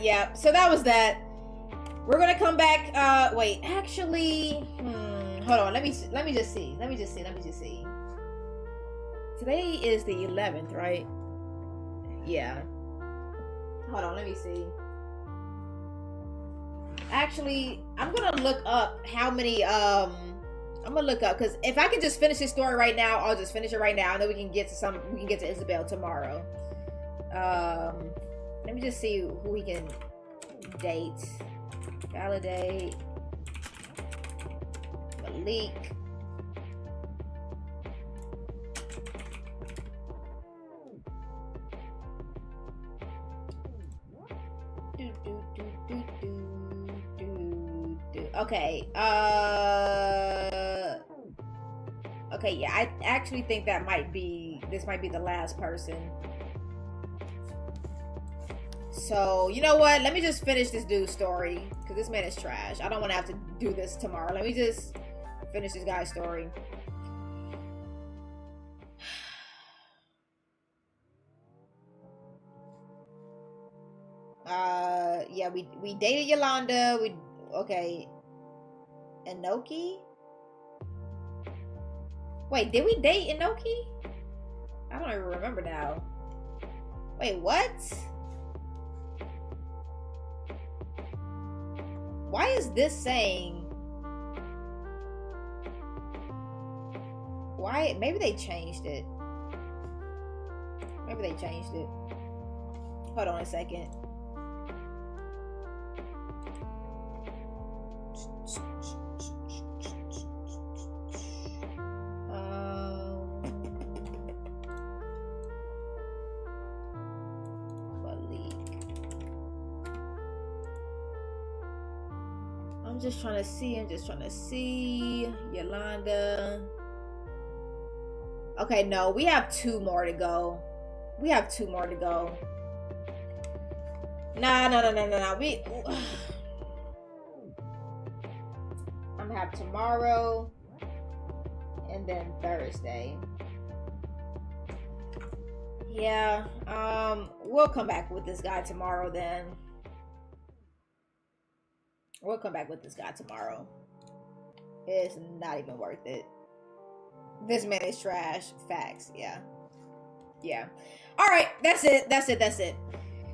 yeah. So that was that. We're gonna come back. Wait, actually, hold on. Let me just see. Today is the 11th, right? Yeah. Hold on. Let me see. Actually, I'm gonna look up how many. I'm gonna look up because if I can just finish this story right now, I'll just finish it right now, and then we can get to We can get to Isabel tomorrow. Let me just see who we can date. ValiDate. Malik. Okay. Okay, yeah, I actually think this might be the last person. So, you know what? Let me just finish this dude's story. Because this man is trash. I don't want to have to do this tomorrow. Let me just finish this guy's story. Yeah, we dated Yolanda. Okay. Inoki? Wait, did we date Inoki? I don't even remember now. Wait, what? Why is this saying? Why? Maybe they changed it. Maybe they changed it. Hold on a second. I'm just trying to see. Yolanda. Okay, no, we have 2 more to go. Nah. I'm gonna have tomorrow and then Thursday. Yeah, we'll come back with this guy tomorrow then. We'll come back with this guy tomorrow. It's not even worth it. This man is trash. Facts. Yeah. All right. That's it.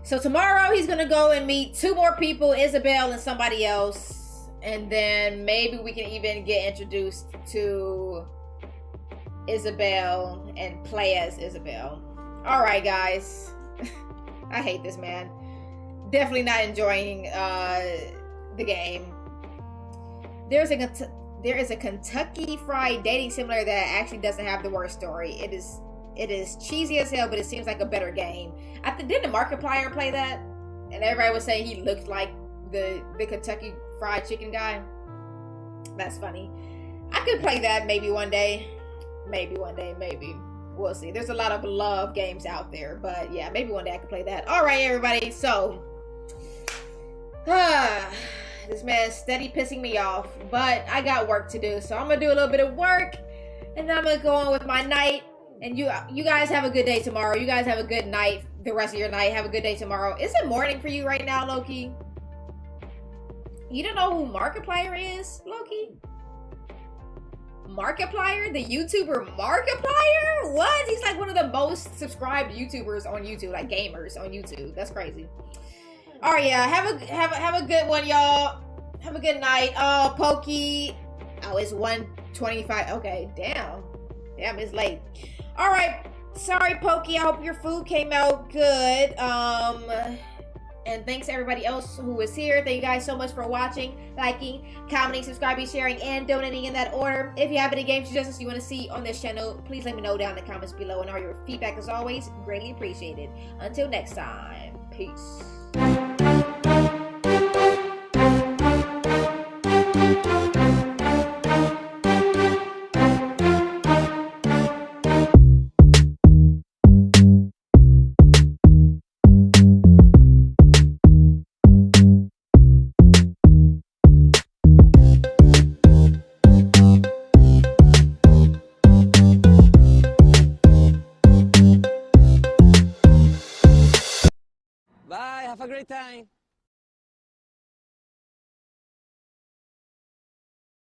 So tomorrow he's going to go and meet 2 more people, Isabel and somebody else. And then maybe we can even get introduced to Isabel and play as Isabel. All right, guys. I hate this man. Definitely not enjoying the game. There is a Kentucky Fried Dating Simulator that actually doesn't have the worst story. It is cheesy as hell, but it seems like a better game. Didn't the Markiplier play that? And everybody was saying he looked like the Kentucky Fried Chicken guy. That's funny. I could play that maybe one day. Maybe. We'll see. There's a lot of love games out there, but yeah, maybe one day I could play that. All right, everybody. So, this man's steady pissing me off, but I got work to do, so I'm gonna do a little bit of work, and then I'm gonna go on with my night. And you guys have a good day tomorrow. You guys have a good night. The rest of your night. Have a good day tomorrow. Is it morning for you right now, Loki? You don't know who Markiplier is, Loki? Markiplier? The YouTuber Markiplier? What? He's like one of the most subscribed YouTubers on YouTube, like gamers on YouTube. That's crazy. All right, yeah. Have a good one, y'all. Have a good night. Oh, Pokey. Oh, it's 1:25. Okay, damn, it's late. All right, sorry, Pokey. I hope your food came out good. And thanks to everybody else who was here. Thank you guys so much for watching, liking, commenting, subscribing, sharing, and donating in that order. If you have any game suggestions you want to see on this channel, please let me know down in the comments below. And all your feedback, as always, greatly appreciated. Until next time, peace. Bye, have a great time.